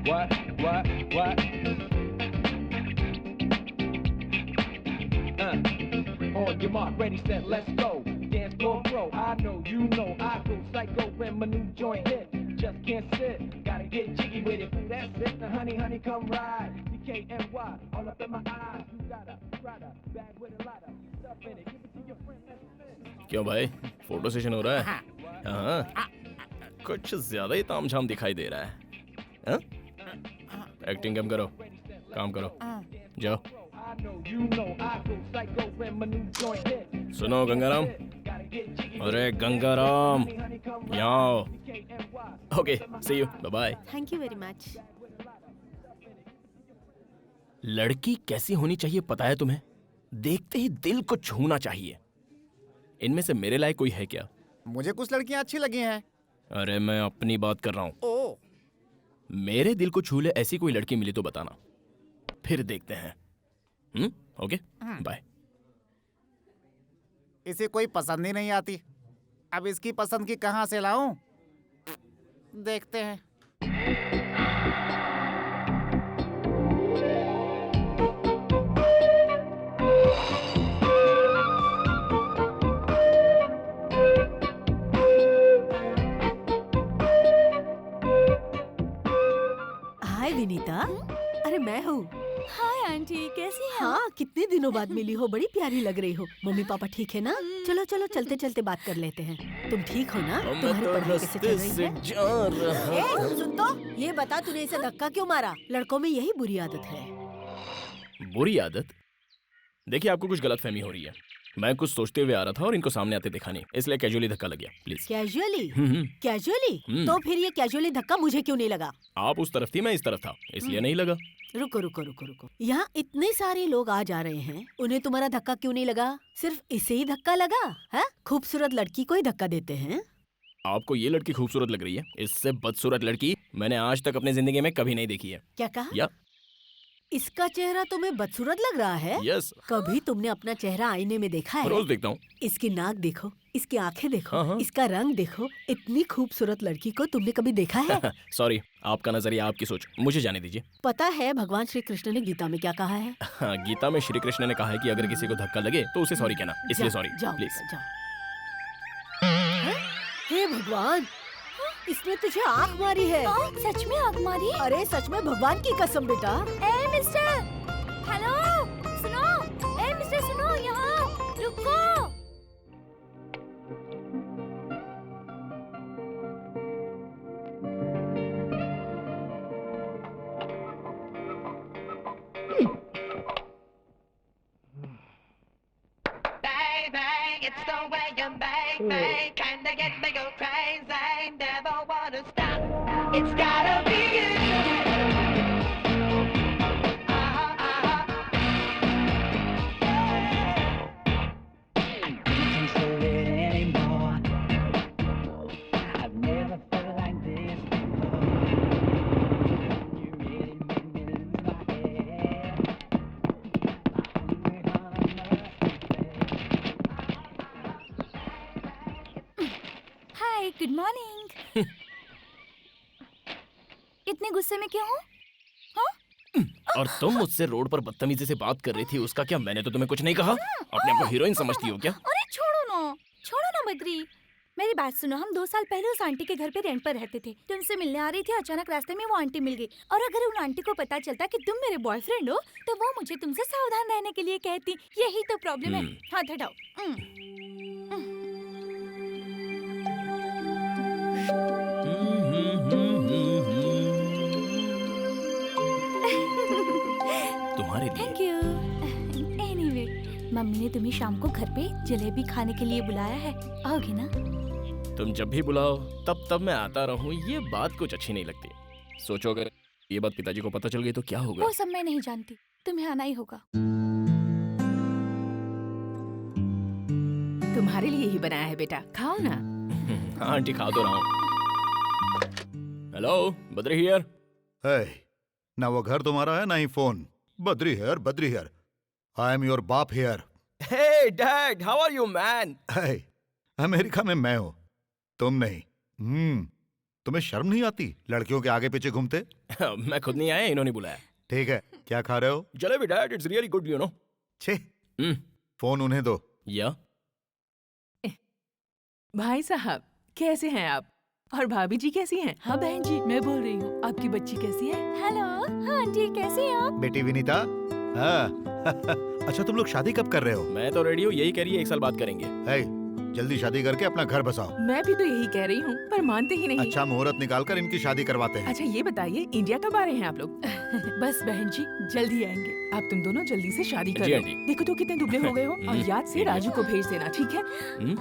On your mark, ready, set, let's go. Dance floor bro, I know, you know, I go psycho when my new joint hit. Just can't sit, gotta get jiggy with it. Ooh, that's it, now honey, honey, come ride. DKNY, all up in my eyes. You got a Prada bag with a lot of stuff in it. Give it to your friend, let's spin. क्यों भाई, photo session हो रहा है? हाँ, कुछ ज्यादा ही तामझाम दिखाई दे रहा है। हाँ? एक्टिंग कम करो, काम करो, जाओ। सुनो गंगाराम, अरे गंगाराम, यहाँ आओ। Okay, see you, bye bye. Thank you very much. लड़की कैसी होनी चाहिए पता है तुम्हें? देखते ही दिल को छूना चाहिए। इनमें से मेरे लायक कोई है क्या? मुझे कुछ लड़कियां अच्छी लगी हैं। अरे मैं अपनी बात कर रहा हूँ। ओ, मेरे दिल को छू ले ऐसी कोई लड़की मिली तो बताना, फिर देखते हैं। Okay, bye. इसे कोई पसंद ही नहीं आती। अब इसकी पसंद की कहाँ से लाऊं? देखते हैं। हाय विनीता, अरे मैं हूँ। हाय आंटी, कैसी हैं? हाँ, कितने दिनों बाद मिली हो, बड़ी प्यारी लग रही हो। मम्मी पापा ठीक है ना? चलो चलो चलते चलते बात कर लेते हैं। तुम ठीक हो ना? तुम्हारी पढ़ाई कैसे चल रही है? ए, सुन तो, ये बता तूने इसे धक्का क्यों मारा? लड़कों में यही बुरी आदत है। बुरी आदत? देखिए आपको कुछ गलतफहमी हो रही है। मैं कुछ सोचते हुए आ रहा था और इनको सामने आते देखा नहीं, इसलिए कैजुअली धक्का लग गया। प्लीज। कैजुअली? कैजुअली? तो फिर ये कैजुअली धक्का मुझे क्यों नहीं लगा? आप उस तरफ थी, मैं इस तरफ था, इसलिए नहीं लगा। रुको रुको रुको रुको, यहाँ इतने सारे लोग आ जा रहे हैं, उन्हें तुम्हारा धक्का क्यों नहीं लगा? सिर्फ इसे ही धक्का लगा है? खूबसूरत लड़की को ही धक्का देते हैं। आपको ये लड़की खूबसूरत लग रही है? इससे बदसूरत लड़की मैंने आज तक अपनी जिंदगी में कभी नहीं देखी है। क्या कहा? या इसका चेहरा तुम्हें बदसूरत लग रहा है? यस। कभी तुमने अपना चेहरा आईने में देखा है? रोज देखता हूँ। इसकी नाक देखो, इसकी आंखें देखो, हाँ। इसका रंग देखो। इतनी खूबसूरत लड़की को तुमने कभी देखा है? सॉरी, आपका नजरिया, आपकी सोच, मुझे जाने दीजिए। पता है भगवान श्री कृष्ण ने गीता में क्या कहा है? हाँ, गीता में श्री कृष्ण ने कहा है कि अगर किसी को धक्का लगे तो उसे सॉरी कहना, इसलिए सॉरी जाओ, प्लीज। जाओ। हे भगवान, इसने तुझे आँख मारी है। सच में आग मारी? अरे सच में, भगवान की कसम बेटा। ए मिस्टर, हेलो, सुनो। ए मिस्टर सुनो, यहाँ रुको। It's the way you make me kinda get me go crazy. Never wanna stop. It's gotta be you. Can't hold it anymore. I've never felt like this before. You really made me lose my head. Hi, good morning. इतने गुस्से में क्यों हो? और तुम मुझसे road पर बदतमीजी से बात कर रही थी, उसका क्या? मैंने तो तुम्हें कुछ नहीं कहा। अपने आप को हीरोइन समझती हो क्या? अरे छोड़ो ना बद्री। मेरी बात सुनो, हम 2 साल पहले उस आंटी के घर पे रेंट पर रहते थे। तो उनसे मिलने आ रही थी, अचानक रास्ते में वो आंटी मिल गई। और अगर उन आंटी को पता चलता कि तुम मेरे बॉयफ्रेंड हो, तो वो मुझे तुमसे सावधान रहने के लिए कहती। यही तो प्रॉब्लम है। हाथ हटाओ। तुम्हारे लिए। Thank you. एनीवे, मम्मी ने तुम्हें शाम को घर पे जलेबी खाने के लिए बुलाया है, आओगे ना? तुम जब भी बुलाओ तब मैं आता रहूं, ये बात कुछ अच्छी नहीं लगती। सोचो अगर ये बात पिताजी को पता चल गई तो क्या होगा? वो सब मैं नहीं जानती, तुम्हें आना ही होगा। तुम्हारे लिए ही बनाया है बेटा, खाओ ना। हाँ आंटी, खा तो रहा हूँ। Hello, Badri here. है ना, वो घर तुम्हारा है ना ही phone. Badri here. I am your बाप here. Hey dad, how are you man? है, अमेरिका में मैं हूँ, तुम नहीं। तुम्हें शर्म नहीं आती लड़कियों के आगे पीछे घूमते? मैं खुद नहीं आया, इन्होंने बुलाया। ठीक है, क्या खा रहे हो? Jalebi dad, it's really good, you know. छे, फोन उन्हें दो। या भाई साहब कैसे हैं आप? और भाभी जी कैसी हैं? हाँ बहन जी, मैं बोल रही हूँ, आपकी बच्ची कैसी है? हेलो, हाँ आंटी कैसे हैं आप? बेटी विनीता, हाँ। अच्छा, तुम लोग शादी कब कर रहे हो? मैं तो रेडी हूँ, यही कह रही है 1 साल बाद करेंगे। है, जल्दी शादी करके अपना घर बसाओ। मैं भी तो यही कह रही हूँ, पर मानते ही नहीं। अच्छा मुहूर्त निकाल कर इनकी शादी करवाते हैं। अच्छा ये बताइए, इंडिया कब आ रहे हैं आप लोग? बस बहन जी, जल्दी आएंगे। आप तुम दोनों जल्दी से शादी कर जी लो। आंटी। देखो तो कितने दुबले हो गए हो। और याद से राजू को भेज देना, ठीक है?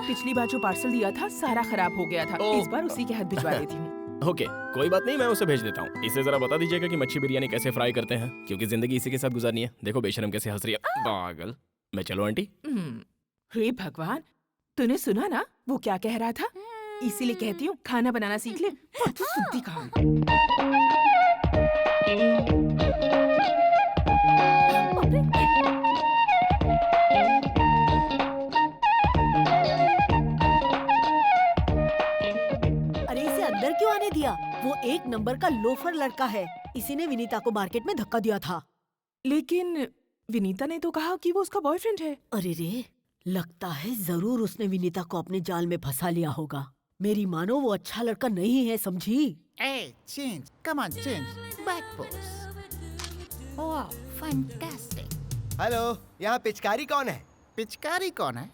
पिछली बार जो पार्सल दिया था सारा खराब हो गया था, ओह। इस बार उसी के हाथ भिजवा देती हूँ। ओके, कोई बात नहीं, मैं उसे भेज देता हूँ। इसे जरा बता दीजिएगा कि मच्छी बिरयानी कैसे फ्राई करते हैं, क्योंकि जिंदगी इसी के साथ गुजारनी है। देखो बेशरम कैसे हंस रही है, पागल। मैं चलो आंटी। हे भगवान, तूने सुना ना वो क्या कह रहा था? इसीलिए कहती हूँ खाना बनाना सीख ले। तू सुनती कहाँ? अरे इसे अंदर क्यों आने दिया? वो 1 नंबर का लोफर लड़का है। इसी ने विनीता को मार्केट में धक्का दिया था। लेकिन विनीता ने तो कहा कि वो उसका बॉयफ्रेंड है। अरे रे, लगता है जरूर उसने विनीता को अपने जाल में फंसा लिया होगा। मेरी मानो वो अच्छा लड़का नहीं है, समझी? ए, change, come on change, back pose. वाह, फैंटास्टिक। हेलो, यहाँ पिचकारी कौन है? पिचकारी कौन है?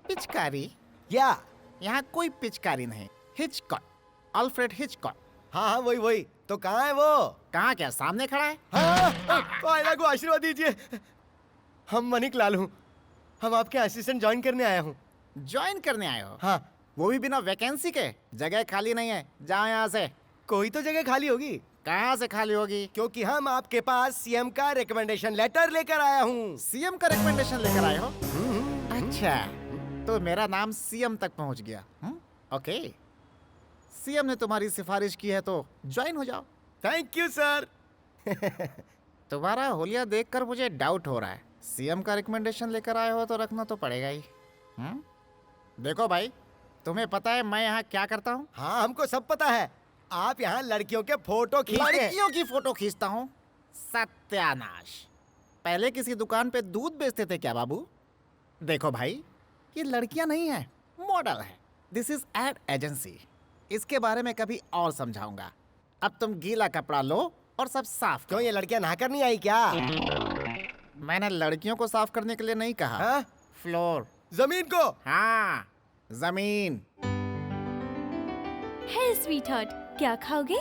पिचकारी? या यहाँ कोई पिचकारी नहीं। Hitchcock, Alfred Hitchcock. हाँ हाँ वही। तो कहाँ है वो? कहाँ क्या, सामने खड़ा है? हाँ, आयला को आशीर्वाद दीजिए। हम मनिक लाल हूँ, हम आपके असिस्टेंट ज्वाइन करने आया हूँ। ज्वाइन करने आए हो? हाँ। वो भी बिना वैकेंसी के? जगह खाली नहीं है, जाओ यहाँ से। कोई तो जगह खाली होगी। कहाँ से खाली होगी? क्योंकि हम आपके पास सीएम का रिकमेंडेशन लेटर लेकर आया हूँ। सीएम का रिकमेंडेशन लेकर आए हो? अच्छा, तो मेरा नाम सीएम तक पहुँच गया। ओके, सीएम ने तुम्हारी सिफारिश की है तो ज्वाइन हो जाओ। Thank you sir. तुम्हारा होलिया देखकर मुझे डाउट हो रहा है। सीएम का रिकमेंडेशन लेकर आए हो तो रखना तो पड़ेगा ही। देखो भाई, तुम्हें पता है मैं यहाँ क्या करता हूँ? हाँ हमको सब पता है, आप यहाँ लड़कियों के फोटो खींचते हैं। लड़कियों की फोटो खींचता हूँ? सत्यानाश। पहले किसी दुकान पे दूध बेचते थे क्या बाबू? देखो भाई, ये लड़कियां नहीं है, मॉडल है। This is ad agency. इसके बारे में कभी और समझाऊंगा। अब तुम गीला कपड़ा लो और सब साफ करो। क्यों, ये लड़कियां नहाकर नहीं आई क्या? मैंने लड़कियों को साफ करने के लिए नहीं कहा। हाँ? फ्लोर, जमीन को। हाँ जमीन। हे स्वीटहार्ट, क्या खाओगे?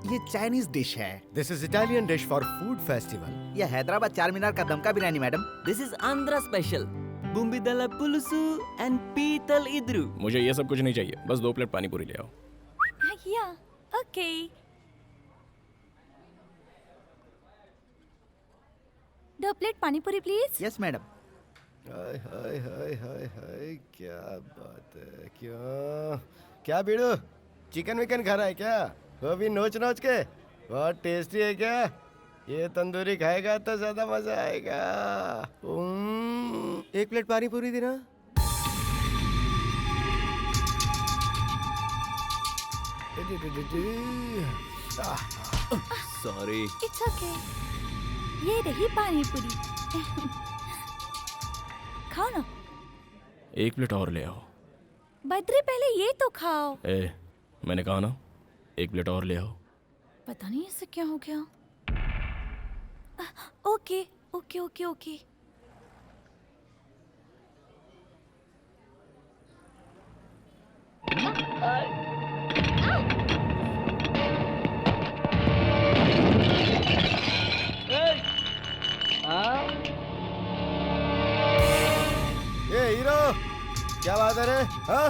ये चाइनीज डिश है। This is Italian dish for food festival. ये हैदराबाद चार मीनार का दमका biryani madam. This is Andhra special bommidala pulusu and पीतल इद्रू। मुझे ये सब कुछ नहीं चाहिए, बस 2 प्लेट पानी पूरी ले आओ। या, okay. 2 plate pani puri please. Yes madam. Hi hi hi hi hi, क्या बात है। क्या बीड़ू, चिकन विकन खा रहा है क्या? वो भी नोच नोच के। बहुत टेस्टी है क्या? ये तंदूरी खाएगा तो ज्यादा मजा आएगा। 1 प्लेट पानी पूरी देना। सॉरी। It's okay. ये रही पानी पूरी। खाओ ना। 1 प्लेट और ले आओ। बद्री, पहले ये तो खाओ। मैंने कहा ना, 1 प्लेट और ले आओ। पता नहीं इससे क्या हो गया। Okay okay okay okay. ये हीरो, क्या बात है रे? हाँ?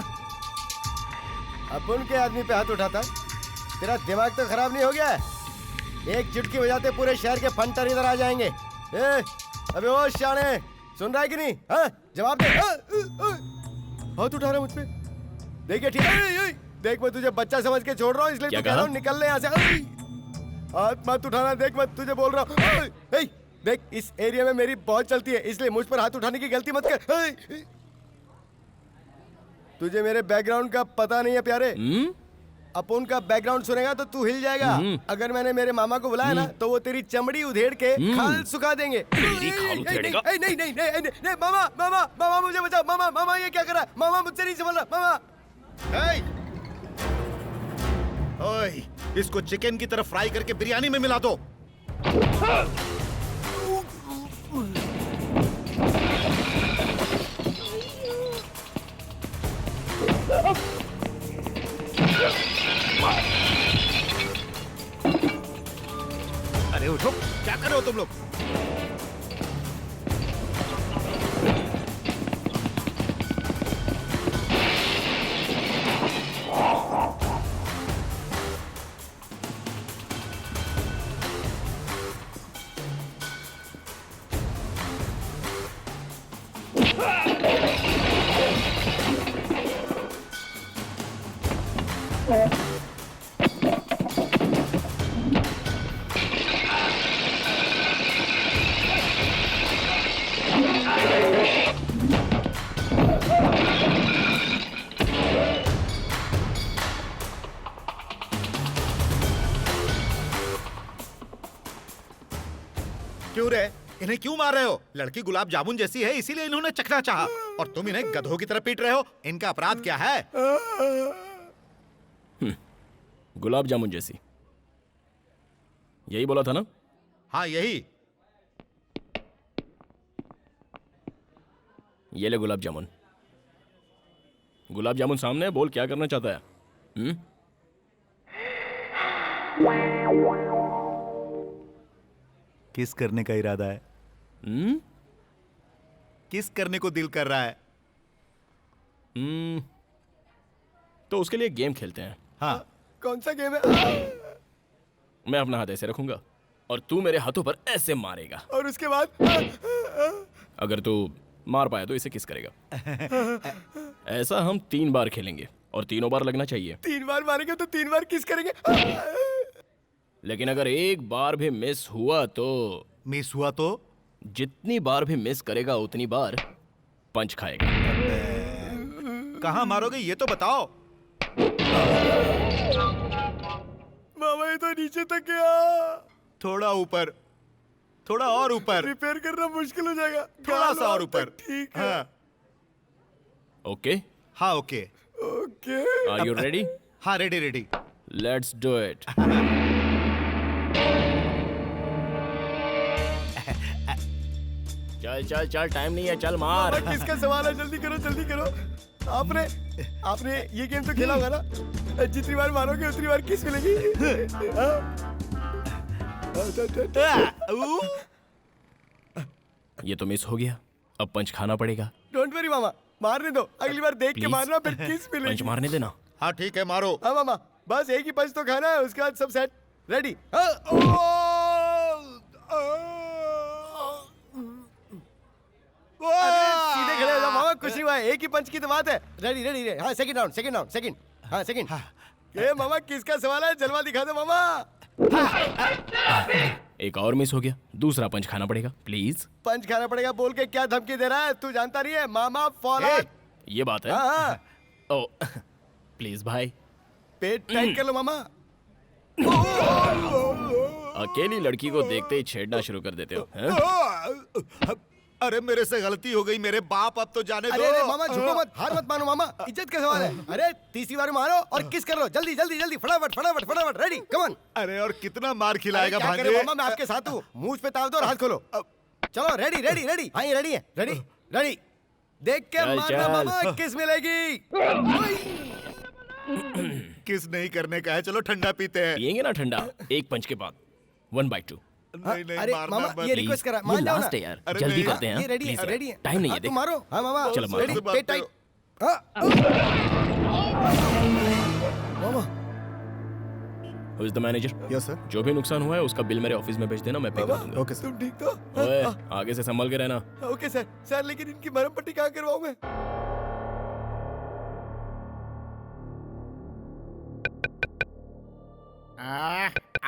अपन के आदमी पे हाथ उठाता है? तेरा दिमाग तो खराब नहीं हो गया? एक चुटकी बजाते पूरे शहर के फंटर इधर आ जाएंगे। अबे ओ शाने, सुन रहा है कि नहीं? हाँ? जवाब दे। हाथ उठा रहा है मुझ पे। देखिए ठीक है, देख मैं तुझे बच्चा समझ के छोड़ रहा हूँ, इसलिए तो कह रहा हूँ निकल ले यहाँ से। हाथ मत उठाना, देख मैं तुझे बोल रहा हूँ। देख, इस एरिया में मेरी बहुत चलती है, इसलिए मुझ पर हाथ उठाने की गलती मत कर। तुझे मेरे बैकग्राउंड का पता नहीं है प्यारे। अपुन का बैकग्राउंड सुनेगा तो तू हिल जाएगा। अगर मैंने मेरे मामा को बुलाया ना तो वो तेरी चमड़ी उधेड़ के खाल सुखा देंगे। तेरी खाल उधेड़ेगा? नहीं नहीं नहीं नहीं नहीं, नहीं मामा मामा मामा मुझे बचाओ। मामा मामा ये क्या कर रहा है? मामा मुझसे नहीं संभल रहा। मामा ओए, इसको चिकन की तरफ फ्राई करके बिरयानी में मिला दो। अरे उठो, क्या कर रहे हो तुम लोग? क्यों रे? इन्हें क्यों मार रहे हो? लड़की गुलाब जामुन जैसी है इसीलिए इन्होंने चखना चाहा और तुम इन्हें गधों की तरह पीट रहे हो। इनका अपराध क्या है? गुलाब जामुन जैसी, यही बोला था ना? हाँ यही। ये ले गुलाब जामुन। गुलाब जामुन सामने है, बोल क्या करना चाहता है? किस करने का इरादा है? किस करने को दिल कर रहा है? तो उसके लिए गेम खेलते हैं। हाँ। कौन सा गेम है? मैं अपना हाथ ऐसे रखूंगा और तू मेरे हाथों पर ऐसे मारेगा और उसके बाद अगर तू मार पाया तो इसे किस करेगा। ऐसा हम 3 बार खेलेंगे और तीनों बार लगना चाहिए। 3 बार मारेंगे तो 3 बार किस करेंगे? लेकिन अगर एक बार भी मिस हुआ तो जितनी बार भी मिस करेगा उतनी बार पंच खाएगा। कहाँ मारोगे ये तो बताओ। मामा ये तो नीचे तक गया। थोड़ा ऊपर, थोड़ा और ऊपर। रिपेयर करना मुश्किल हो जाएगा। थोड़ा सा और ऊपर। ठीक है। हाँ। ओके? हाँ okay. Okay. Are you ready? हाँ ready ready. Let's do it. चल चल चल, टाइम नहीं है, चल मार। किसका सवाल है? जल्दी करो जल्दी करो। आपने ये गेम तो खेला होगा ना? जितनी बार मारोगे उतनी बार किस मिलेगी। ये तो मिस हो गया, अब पंच खाना पड़ेगा। डोंट वरी मामा, मारने दो। अगली बार देख के मारना, फिर किस मिलेगी। पंच मारने देना। हाँ ठीक है मारो। हाँ मामा, बस एक ही पंच तो खाना है, उसके बाद सब सेट। रेडी? सीधे खड़े हो जाओ मामा, कुछ नहीं हुआ है। एक ही पंच की तो बात है। Ready ready ready. हाँ second round, second round, second. हाँ सेकंड। ये मामा किसका सवाल है? जलवा दिखा दो मामा। एक और मिस हो गया, दूसरा पंच खाना पड़ेगा प्लीज। पंच खाना पड़ेगा बोल के क्या धमकी दे रहा है? तू जानता नहीं है मामा फॉलो। ये बात है। हाँ। ओ प्लीज भाई, पेट टाइट कर लो मामा। अकेली लड़की को देखते ही छेड़ना शुरू कर देते हो, हैं? अरे मेरे से गलती हो गई मेरे बाप, अब तो जाने दो। अरे मामा झुको मत, हार मत मानो मामा, इज्जत का सवाल है। अरे तीसरी बार मारो और किस कर लो। जल्दी जल्दी जल्दी, फटाफट फटाफट फटाफट। Ready come on. अरे और कितना मार खिलाएगा क्या करे भांजे? मामा, मैं आपके साथ हूँ। मुंह पे ताव दो और हाथ खोलो। चलो रेडी रेडी रेडी। हाँ ये रेडी है। Ready ready. देख के चल, मारना चल। मामा, किस मिलेगी। किस नहीं करने का है, चलो ठंडा पीते हैं। पियेंगे ना ठंडा, एक पंच के बाद 1/2। नहीं नहीं अरे मारना मामा मत। ये रिक्वेस्ट करा, ये मान जाओ ना। लास्ट है यार, अरे जल्दी नहीं। करते हैं। ये रेडी है, Please रेडी है। यार, टाइम नहीं है, हाँ, देख। तुम मारो। हाँ मामा चलो मारो। Ready, pet tight. Mama Who is the manager? Yes sir. जो भी नुकसान हुआ है उसका बिल मेरे ऑफिस में भेज देना, मैं पे कर दूंगा। ओके तुम ठीक तो? ओए, आगे से संभल के रहना। Okay sir. सर लेकिन इनकी मरहम पट्टी कहाँ करवाऊं मैं?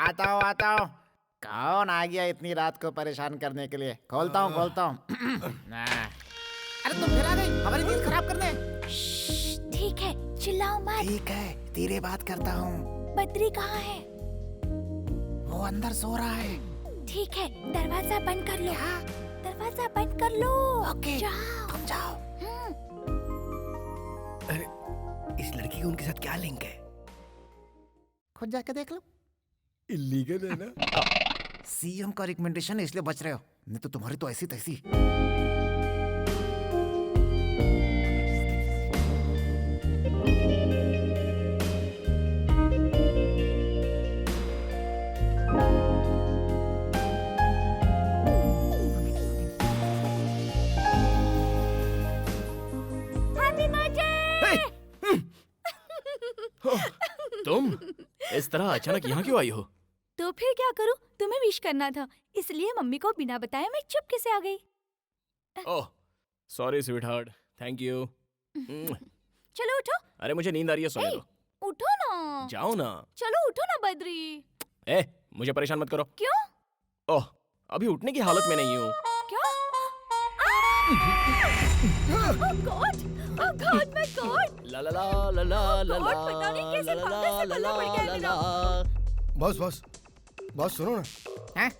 आता हूँ। कौन आ गया इतनी रात को परेशान करने के लिए? खोलता हूँ। अरे तुम फिर आ गई हमारी नींद खराब करने। ठीक चिल्लाओ मत। ठीक है, धीरे बात करता हूँ। बद्री कहाँ है? वो अंदर सो रहा है। ठीक है, दरवाजा बंद कर लो। दरवाजा बंद कर लो। ओके, जाओ। तुम जाओ। अरे इस लड़की का उनके साथ क्या लिंक है? खुद जाके देख लो। इलीगल है ना? सीएम का रिकमेंडेशन है इसलिए बच रहे हो, नहीं तो तुम्हारी तो ऐसी तैसी। तुम इस तरह अचानक यहाँ क्यों आई हो? तो फिर क्या करूं? तुम्हें विश करना था, इसलिए मम्मी को बिना बताए मैं चुपके से आ गई। Oh sorry sweet heart, thank you. चलो उठो। अरे मुझे नींद आ रही है, सोने दो। उठो ना। जाओ ना। चलो उठो ना बद्री। ए मुझे परेशान मत करो। क्यों? ओह अभी उठने की हालत में नहीं हूँ। क्या? Oh God, my God. ला ला ला ला ला ला गॉड, पता नहीं कैसे पागल से पल्ला पड़ गया मेरा। बॉस सुनो ना। हैं?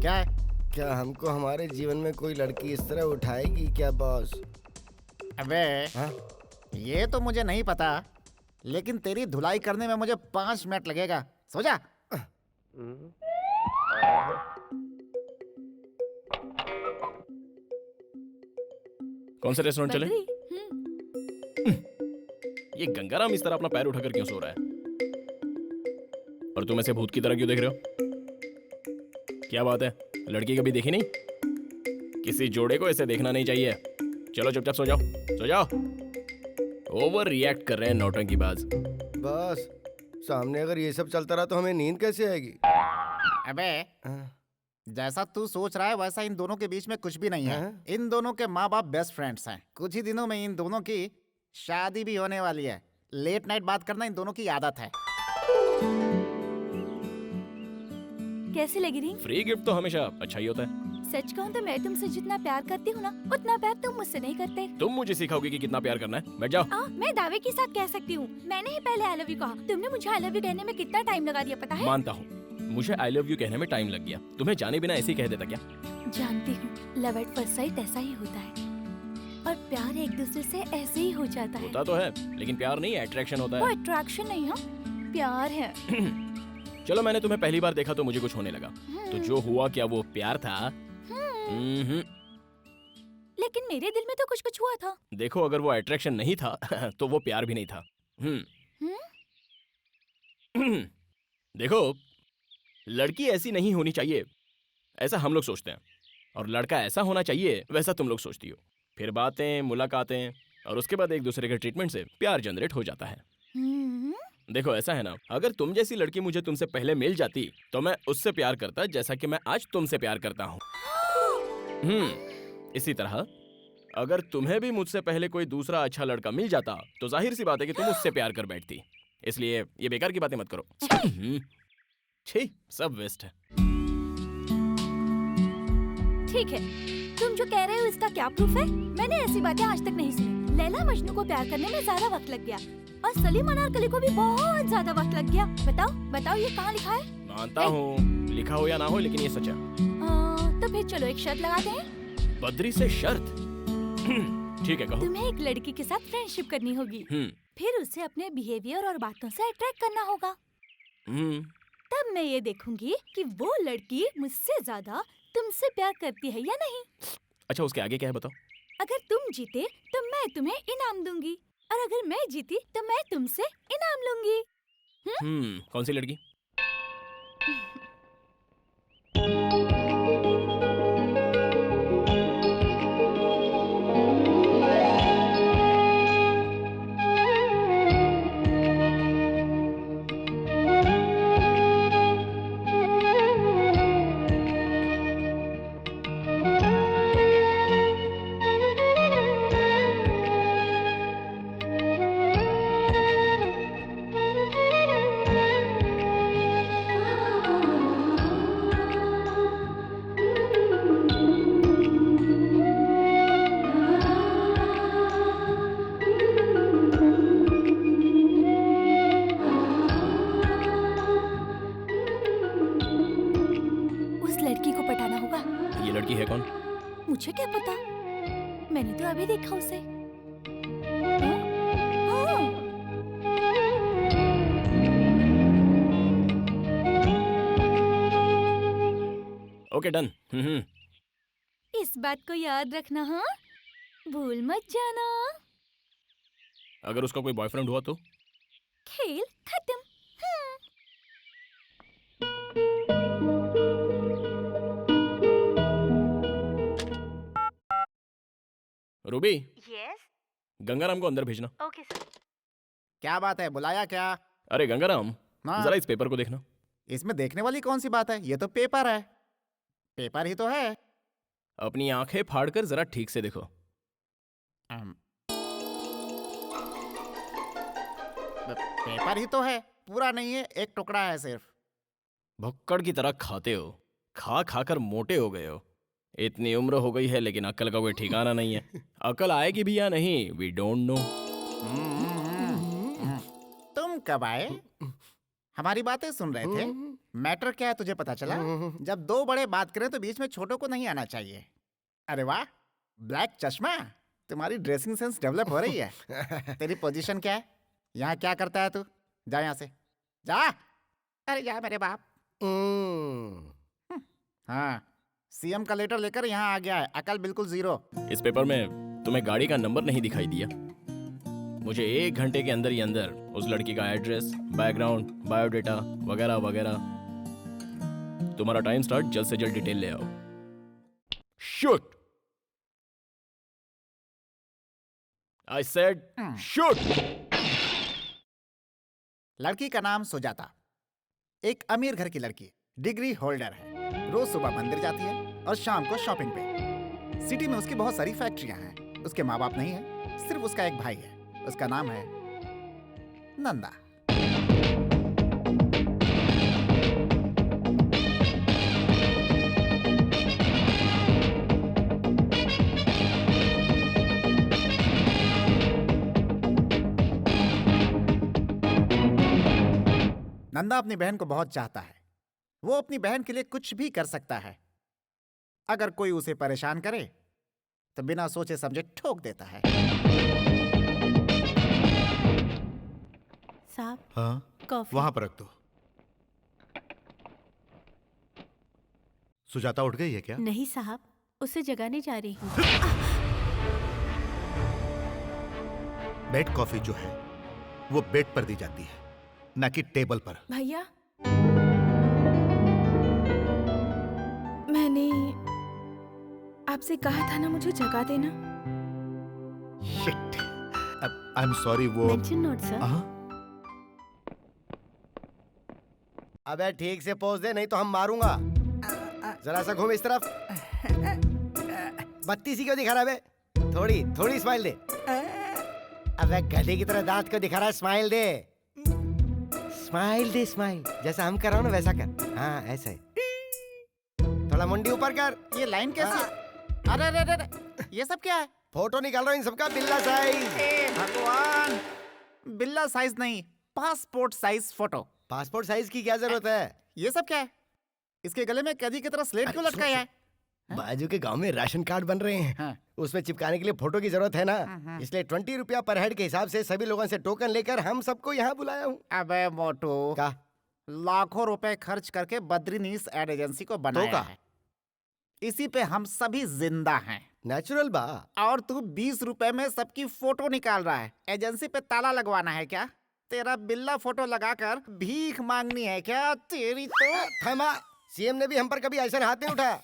क्या है? क्या हमको हमारे जीवन में कोई लड़की इस तरह उठाएगी क्या बॉस? अबे हाँ? ये तो मुझे नहीं पता, लेकिन तेरी धुलाई करने में मुझे 5 मिनट लगेगा। सो जा। कौन सा रेस्टोरेंट चले? ये गंगाराम इस तरह अपना पैर उठाकर क्यों सो रहा है? और तुम ऐसे भूत की तरह क्यों देख रहे हो? क्या बात है, लड़की कभी देखी नहीं? किसी जोड़े को ऐसे देखना नहीं चाहिए। चलो चुपचाप सो जाओ, सो जाओ। ओवर रिएक्ट कर रहे हैं नौटंकीबाज। बस सामने अगर ये सब चलता रहा तो हमें नींद कैसे आएगी? अबे जैसा तू सोच रहा है वैसा इन दोनों के बीच में कुछ भी नहीं है। इन दोनों के माँ बाप बेस्ट फ्रेंड्स हैं। कुछ ही दिनों में इन दोनों की शादी भी होने वाली है। लेट नाइट बात करना इन दोनों की आदत है। कैसी लगी रिंग? फ्री गिफ्ट तो हमेशा अच्छा ही होता है। सच कहूँ तो मैं तुमसे जितना प्यार करती हूँ ना, उतना प्यार तुम मुझसे नहीं करते। तुम मुझे सिखाओगे कि कितना प्यार करना है? बैठ जाओ। मैं दावे के साथ कह सकती हूँ, मैंने ही पहले आई लव यू कहा। तुमने मुझे आई लव यू कहने में कितना टाइम लगा दिया पता है? मानता हूँ, मुझे आई लव यू कहने में टाइम लग गया। तुम्हें जाने बिना ऐसे ही कह देता क्या? जानती हूँ, लव एट फर्स्ट साइट ऐसा ही होता है, और प्यार एक दूसरे से ऐसे ही हो जाता है। होता तो है, लेकिन प्यार नहीं, अट्रैक्शन होता वो है। अट्रैक्शन नहीं है, प्यार है। चलो मैंने तुम्हें पहली बार देखा तो मुझे कुछ होने लगा, तो जो हुआ क्या वो प्यार था? लेकिन मेरे दिल में तो कुछ कुछ हुआ था। देखो अगर वो अट्रैक्शन नहीं था तो वो प्यार भी नहीं था। देखो लड़की ऐसी नहीं होनी चाहिए ऐसा हम लोग सोचते हैं, और लड़का ऐसा होना चाहिए वैसा तुम लोग सोचती हो। फिर बातें, मुलाकातें, और उसके बाद एक दूसरे के ट्रीटमेंट से प्यार जनरेट हो जाता है। देखो ऐसा है ना, अगर तुम जैसी लड़की मुझे तुमसे पहले मिल जाती तो मैं उससे प्यार करता जैसा कि मैं आज तुमसे प्यार करता हूँ। इसी तरह अगर तुम्हें भी मुझसे पहले कोई दूसरा अच्छा लड़का मिल जाता तो जाहिर सी बात है कि तुम उससे प्यार कर बैठती। इसलिए ये बेकार की बातें मत करो। छी, सब वेस्ट है। ठीक है, तुम जो कह रहे हो इसका क्या प्रूफ है? मैंने ऐसी बातें आज तक नहीं सुनी। लैला मजनू को प्यार करने में ज्यादा वक्त लग गया, और सलीम अनारकली को भी बहुत ज्यादा वक्त लग गया। बताओ बताओ ये कहाँ लिखा है? मानता हूँ, लिखा हो या ना हो, लेकिन ये सच है। तो फिर चलो एक शर्त लगाते हैं। बद्री से शर्त? ठीक है, कहो। तुम्हें एक लड़की के साथ फ्रेंडशिप करनी होगी, फिर उसे अपने बिहेवियर और बातों से अट्रैक्ट करना होगा। तब मैं ये देखूंगी कि वो लड़की मुझसे ज्यादा तुमसे प्यार करती है या नहीं। अच्छा, उसके आगे क्या है बताओ? अगर तुम जीते तो मैं तुम्हें इनाम दूंगी, और अगर मैं जीती तो मैं तुमसे इनाम लूंगी। कौन सी लड़की? मैंने तो अभी देखा उसे। Okay done. इस बात को याद रखना, हाँ? भूल मत जाना। अगर उसका कोई बॉयफ्रेंड हुआ तो? खेल खत्म। रूबी, यस, गंगाराम को अंदर भेजना। Okay sir. क्या बात है, बुलाया क्या? अरे गंगाराम, हाँ। जरा इस पेपर को देखना। इसमें देखने वाली कौन सी बात है? ये तो पेपर है। पेपर ही तो है। अपनी आंखें फाड़कर जरा ठीक से देखो। पेपर ही तो है, पूरा नहीं है, एक टुकड़ा है सिर्फ। भुक्कड़ की तरह खाते हो, खा खा कर मोटे हो गए हो। इतनी उम्र हो गई है लेकिन अक्ल का कोई ठिकाना नहीं है। अक्ल आएगी भी या नहीं, वी डोंट नो। तुम कब आए? हमारी बातें सुन रहे थे। मैटर क्या है तुझे पता चला? जब दो बड़े बात करें तो बीच में छोटों को नहीं आना चाहिए। अरे वाह, ब्लैक चश्मा, तुम्हारी ड्रेसिंग सेंस डेवलप हो रही है। तेरी पोजीशन क्या है? यहाँ क्या करता है तू? जा यहाँ से, जा। अरे जा मेरे बाप। हाँ, सीएम का लेटर लेकर यहाँ आ गया है, अकल बिल्कुल जीरो। इस पेपर में तुम्हें गाड़ी का नंबर नहीं दिखाई दिया? मुझे 1 घंटे के अंदर ही अंदर उस लड़की का एड्रेस, बैकग्राउंड, बायोडेटा वगैरह वगैरह। तुम्हारा टाइम स्टार्ट, जल्द से जल्द डिटेल ले आओ। शूट! I said shoot! लड़की का नाम सुजाता, एक अमीर घर की लड़की, डिग्री होल्डर है। रोज सुबह मंदिर जाती है और शाम को शॉपिंग पे। सिटी में उसकी बहुत सारी फैक्ट्रियां हैं। उसके माँ बाप नहीं है, सिर्फ उसका एक भाई है। उसका नाम है नंदा। नंदा अपनी बहन को बहुत चाहता है। वो अपनी बहन के लिए कुछ भी कर सकता है। अगर कोई उसे परेशान करे तो बिना सोचे समझे ठोक देता है। साहब, हाँ, कॉफी। वहां पर रख दो। सुजाता उठ गई है क्या? नहीं साहब, उसे जगाने जा रही हूँ। बेड कॉफी जो है वो बेड पर दी जाती है, ना कि टेबल पर। भैया, मैंने आपसे कहा था ना मुझे जगा देना। Shit, I am sorry. वो मेंशन नोट सर। अबे ठीक से पोज दे, नहीं तो हम मारूंगा। जरा सा घूम इस तरफ। बत्ती सी क्यों दिखा रहा है बे? थोड़ी थोड़ी स्माइल दे। अबे गधे की तरह दांत क्यों दिखा रहा है? स्माइल दे, स्माइल दे, स्माइल। जैसा हम कर रहा हूँ ना वैसा कर। हाँ ऐसा ही। थोड़ा मुंडी ऊपर कर। ये लाइन कैसी? अरे अरे अरे, ये सब क्या है? फोटो निकाल रहा हूँ इन सबका, बिल्ला साइज। भगवान, बिल्ला साइज नहीं, passport size photo. Passport size की क्या जरूरत है? ये सब क्या है? इसके गले में कैदी की तरह स्लेट क्यों लटकाया है? बाजू के गांव में राशन कार्ड बन रहे हैं। हाँ। उसमें चिपकाने के लिए फोटो की जरूरत है ना, इसलिए 20 रुपया पर हेड के हिसाब से सभी लोगों से टोकन लेकर हम सबको यहाँ बुलाया हूँ। अबे मोटू, क्या? लाखों रुपए खर्च करके बद्रीनीस एड एजेंसी को बनाया है। इसी पे हम सभी जिंदा हैं। नेचुरल बा। और तू 20 रुपए में सबकी फोटो निकाल रहा है। एजेंसी पे ताला लगवाना है क्या? तेरा बिल्ला फोटो लगाकर भीख मांगनी है क्या? तेरी तो थमा। सीएम ने भी हम पर कभी ऐसा हाथ नहीं उठाया।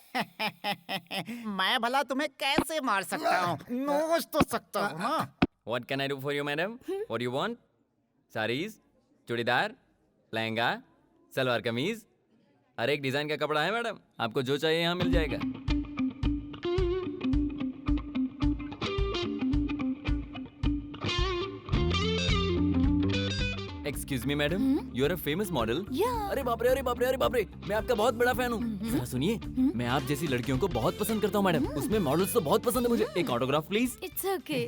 मैं भला तुम्हें कैसे मार सकता हूँ? नोच तो सकता हूँ ना। What can I do for you, madam? What do you want? Sarees, churidar, lehenga, salwar kameez, हर एक डिजाइन का कपड़ा है मैडम। आपको जो चाहिए यहाँ मिल जाएगा। Excuse me madam, you are a famous model. अरे बाप रे, अरे बाप रे, अरे बाप रे, मैं आपका बहुत बड़ा फैन हूँ। जरा सुनिए, मैं आप जैसी लड़कियों को बहुत पसंद करता हूँ मैडम। उसमें मॉडल्स तो बहुत पसंद है मुझे। एक ऑटोग्राफ प्लीज। It's okay.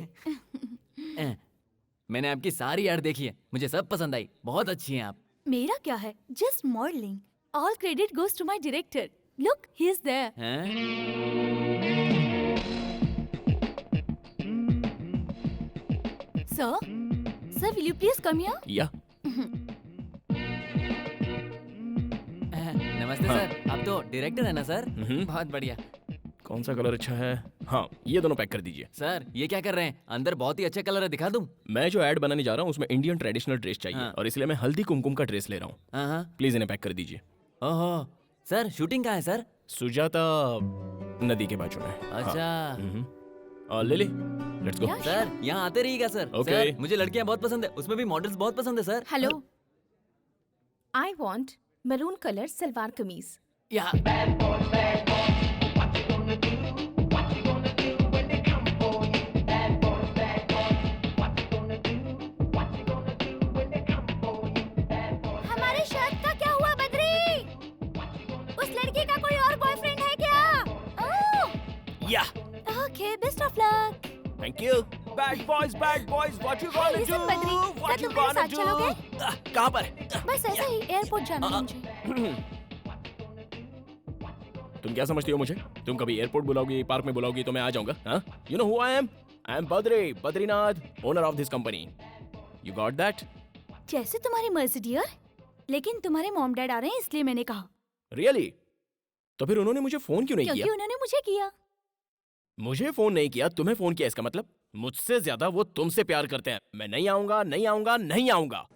मैंने आपकी सारी ऐड देखी है, मुझे सब पसंद आई। बहुत अच्छी हैं आप। मेरा क्या है, just modelling. All credit goes to my director. Look, he is there. Sir, sir will you please come here? या नमस्ते सर, आप तो डायरेक्टर है ना सर? बहुत बढ़िया। कौन सा कलर अच्छा है? हाँ, ये दोनों पैक कर दीजिए। सर ये क्या कर रहे हैं? अंदर बहुत ही अच्छा कलर है, दिखा दूं? मैं जो ऐड बनाने जा रहा हूँ उसमें इंडियन ट्रेडिशनल ड्रेस चाहिए हाँ। और इसलिए मैं हल्दी कुमकुम का ड्रेस ले रहा हूँ। हाँ। प्लीज इन्हें पैक कर दीजिए। ओहो सर, शूटिंग कहाँ है सर? सुजाता नदी के बाजू में। अच्छा। और लिली, लेट्स गो। सर यहाँ आते रहिएगा सर। Okay. सर, मुझे लड़कियाँ बहुत पसंद है, उसमें भी मॉडल्स बहुत पसंद है sir. Hello, I want maroon colour salwar kameez. या हमारे शर्ट का क्या हुआ बद्री? उस लड़की का कोई और बॉयफ्रेंड है क्या? या okay, best of luck. Thank you. Bad boys, what you gonna do? Listen, Badri, क्या तुम मेरे साथ चलोगे? कहाँ पर? बस ऐसे ही एयरपोर्ट जाना है मुझे। तुम क्या समझती हो मुझे? तुम कभी एयरपोर्ट बुलाओगी, पार्क में बुलाओगी तो मैं आ जाऊंगा। हाँ? You know who I am? I am Badrinath, owner of this company. You got that? जैसे तुम्हारी मर्जी डियर, लेकिन तुम्हारे मॉम डैड आ रहे हैं इसलिए मैंने कहा। Really? तो फिर उन्होंने मुझे फोन क्यों नहीं क्योंकि किया? उन्होंने मुझे किया। मुझे फोन नहीं किया, तुम्हें फोन किया, इसका मतलब मुझसे ज्यादा वो तुमसे प्यार करते हैं। मैं नहीं आऊंगा, नहीं आऊंगा, नहीं आऊंगा।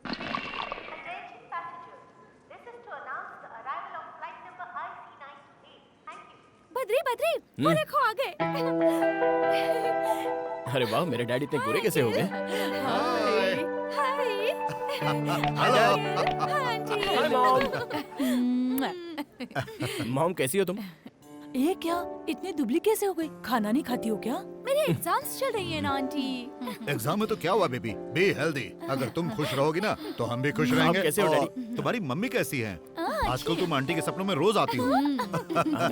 बद्री बद्री, वो देखो आ गए। अरे वाह, मेरे डैडी इतने गोरे कैसे हो गए? हाय। हाय मॉम, कैसी हो तुम? ये क्या, इतनी दुबली कैसे हो गई? खाना नहीं खाती हो क्या? मेरे एग्जाम्स चल रही है ना आंटी। एग्जाम में तो क्या हुआ बेबी, बी हेल्दी। अगर तुम खुश रहोगी ना तो हम भी खुश आप रहेंगे। कैसे हो, और डैडी? तुम्हारी मम्मी कैसी हैं? आजकल तुम आंटी के सपनों में रोज आती हो।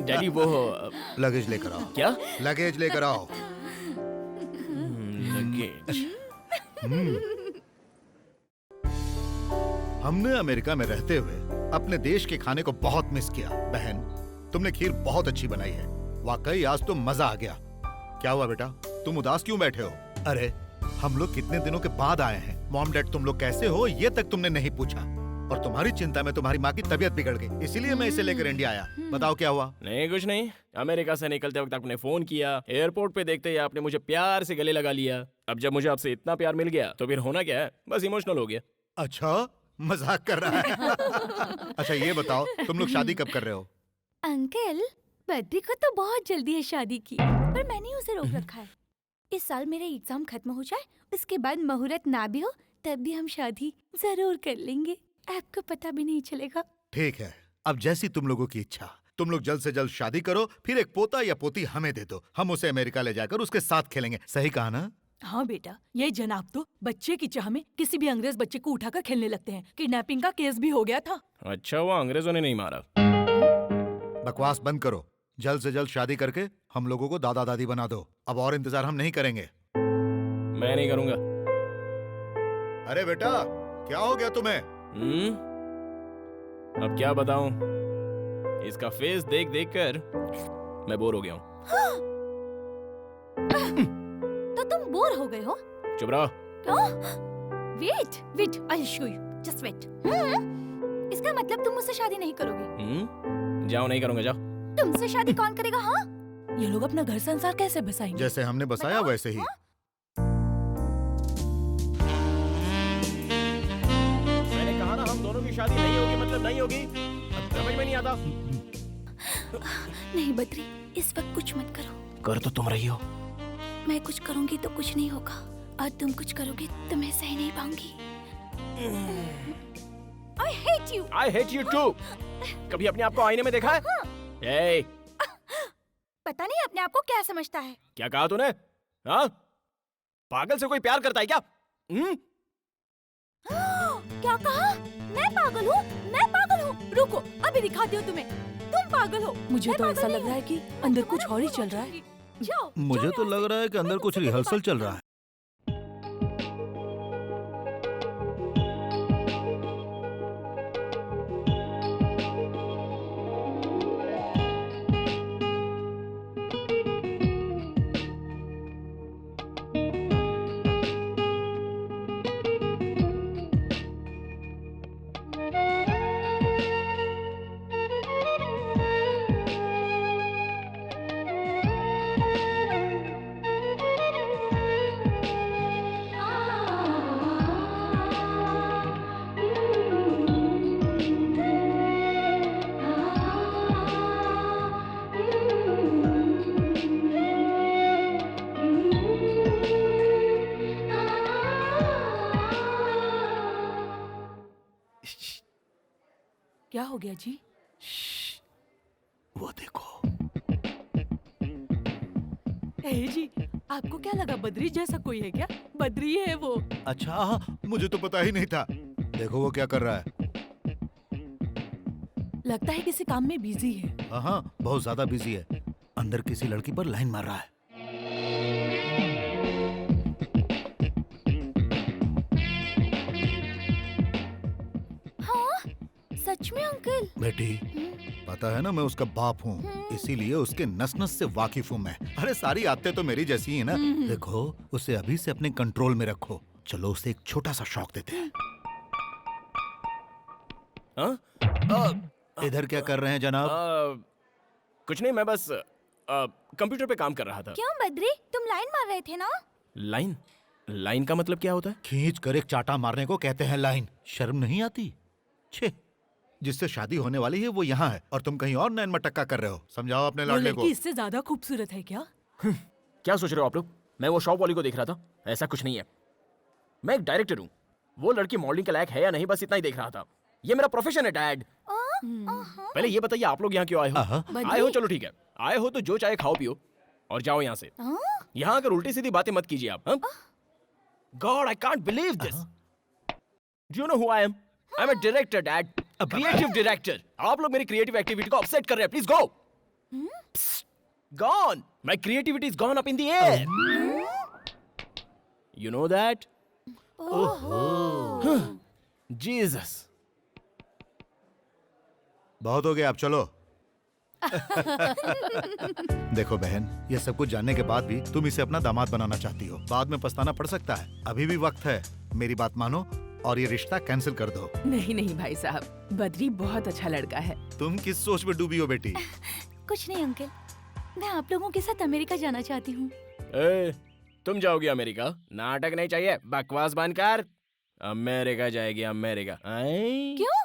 डैडी वो लगेज लेकर आओ। क्या? लगेज लेकर आओ। लगेज। हमने अमेरिका में रहते हुए अपने देश के खाने को बहुत मिस किया। बहन, तुमने खीर बहुत अच्छी बनाई है, वाकई आज तो मजा आ गया। क्या हुआ बेटा, तुम उदास क्यों बैठे हो? अरे हम लोग कितने दिनों के बाद आए हैं, मॉम डैड तुम लोग कैसे हो ये तक तुमने नहीं पूछा, और तुम्हारी चिंता में तुम्हारी माँ की तबीयत बिगड़ गई, इसीलिए मैं इसे लेकर इंडिया आया। बताओ क्या हुआ? नहीं कुछ नहीं, अमेरिका से निकलते वक्त आपने फोन किया, एयरपोर्ट पे देखते ही आपने मुझे प्यार से गले लगा लिया। अब जब मुझे आपसे इतना प्यार मिल गया तो फिर होना क्या है, बस इमोशनल हो गया। अच्छा, मजाक कर रहा है। अच्छा ये बताओ, तुम लोग शादी कब कर रहे हो? अंकल, बद्री को तो बहुत जल्दी है शादी की, पर मैंने उसे रोक रखा है। इस साल मेरे एग्जाम खत्म हो जाए, उसके बाद मुहूर्त ना भी हो तब भी हम शादी जरूर कर लेंगे, आपको पता भी नहीं चलेगा। ठीक है, अब जैसी तुम लोगों की इच्छा। तुम लोग जल्द से जल्द शादी करो, फिर एक पोता या पोती हमें दे दो, हम उसे अमेरिका ले जाकर उसके साथ खेलेंगे। सही कहा ना? हाँ बेटा, ये जनाब तो बच्चे की चाह में किसी भी अंग्रेज बच्चे को उठाकर खेलने लगते हैं। किडनैपिंग का केस भी हो गया था। अच्छा, वो अंग्रेजों ने नहीं मारा। बकवास बंद करो, जल्द से जल्द शादी करके हम लोगों को दादा दादी बना दो। अब और इंतजार हम नहीं करेंगे। मैं नहीं करूंगा। अरे बेटा, क्या हो गया तुम्हें? अब क्या बताऊं, इसका फेस देख देख कर मैं बोर हो गया हूँ। तो तुम बोर हो गए हो? चुप रहो। Wait wait, I show you, just wait. इसका मतलब तुम मुझसे शादी नहीं करोगे? जाओ, नहीं करूंगा, जाओ। तुमसे शादी कौन करेगा? हाँ, ये लोग अपना घर संसार कैसे बसाएंगे? जैसे हमने बसाया वैसे ही। मैंने कहा ना, हम दोनों की शादी नहीं होगी मतलब नहीं होगी। अब समझ में नहीं आता। नहीं बद्री, इस वक्त कुछ मत करो। कर तो तुम रही हो। मैं कुछ करूंगी तो कुछ नहीं होगा, और तुम कुछ करोगे तो मैं सह नहीं पाऊंगी। I hate you. I hate you too. कभी अपने आप को आईने में देखा है? Hey. पता नहीं अपने आप को क्या समझता है। क्या कहा तूने? हाँ? पागल से कोई प्यार करता है क्या? क्या कहा? मैं पागल हूँ? मैं पागल हूँ? रुको, अभी दिखाती हूँ तुम्हें। तुम पागल हो। मुझे तो ऐसा लग रहा है कि अंदर कुछ और ही चल रहा है। जाओ, मुझे तो लग रहा है कि अंदर कुछ रिहर्सल चल रहा है। क्या हो गया जी? वो देखो। ए जी, आपको क्या लगा बद्री जैसा कोई है क्या? बद्री है वो। अच्छा, मुझे तो पता ही नहीं था। देखो वो क्या कर रहा है। लगता है किसी काम में बिजी है। हाँ, बहुत ज्यादा बिजी है। अंदर किसी लड़की पर लाइन मार रहा है। हाँ, सच में अंकल? बेटी, पता है ना मैं उसका बाप हूँ, इसीलिए उसके नस नस से वाकिफ हूँ मैं। अरे सारी आदतें तो मेरी जैसी ही है ना। देखो, उसे अभी से अपने कंट्रोल में रखो। चलो उसे एक छोटा सा शौक देते हैं। इधर क्या कर रहे हैं जनाब? कुछ नहीं, मैं बस कंप्यूटर पे काम कर रहा था। क्यों बद्री, तुम लाइन मार रहे थे ना? लाइन? लाइन का मतलब क्या होता है? खींच कर एक चाटा मारने को कहते हैं लाइन। शर्म नहीं आती? छे, जिससे शादी होने वाली है वो यहाँ है और तुम कहीं और नैन मटक्का कर रहे हो। समझाओ अपने वो लाडले को। लड़की इससे ज्यादा खूबसूरत है क्या? क्या सोच रहे हो आप लोग? मैं वो शॉप वाली को देख रहा था, ऐसा कुछ नहीं है। मैं एक डायरेक्टर हूँ। वो लड़की मॉडलिंग के लायक है या नहीं, बस इतना ही देख रहा था। ये मेरा प्रोफेशन है डैड। पहले ये बताइए आप लोग यहाँ क्यों आए हो? आए हो, चलो ठीक है, आए हो तो जो चाहे खाओ पियो और जाओ यहाँ से। यहाँ आकर उल्टी सीधी बातें मत कीजिए आप। God, I can't believe this. Do you know who I am? I am a director dad, a creative director. आप लोग मेरी क्रिएटिव एक्टिविटी को अपसेट कर रहे हैं। Please go. Gone, my creativity is gone up in the air. You know that? Jesus. बहुत हो गया, अब चलो। देखो बहन, ये सब कुछ जानने के बाद भी तुम इसे अपना दामाद बनाना चाहती हो। बाद में पछताना पड़ सकता है। अभी भी वक्त है, मेरी बात मानो और ये रिश्ता कैंसिल कर दो। नहीं नहीं भाई साहब, बद्री बहुत अच्छा लड़का है। तुम किस सोच में डूबी हो बेटी? कुछ नहीं अंकल, मैं आप लोगों के साथ अमेरिका जाना चाहती हूँ। तुम जाओगी अमेरिका? नाटक नहीं चाहिए, बकवास बंद कर। अमेरिका जाएगी अमेरिका? क्यों?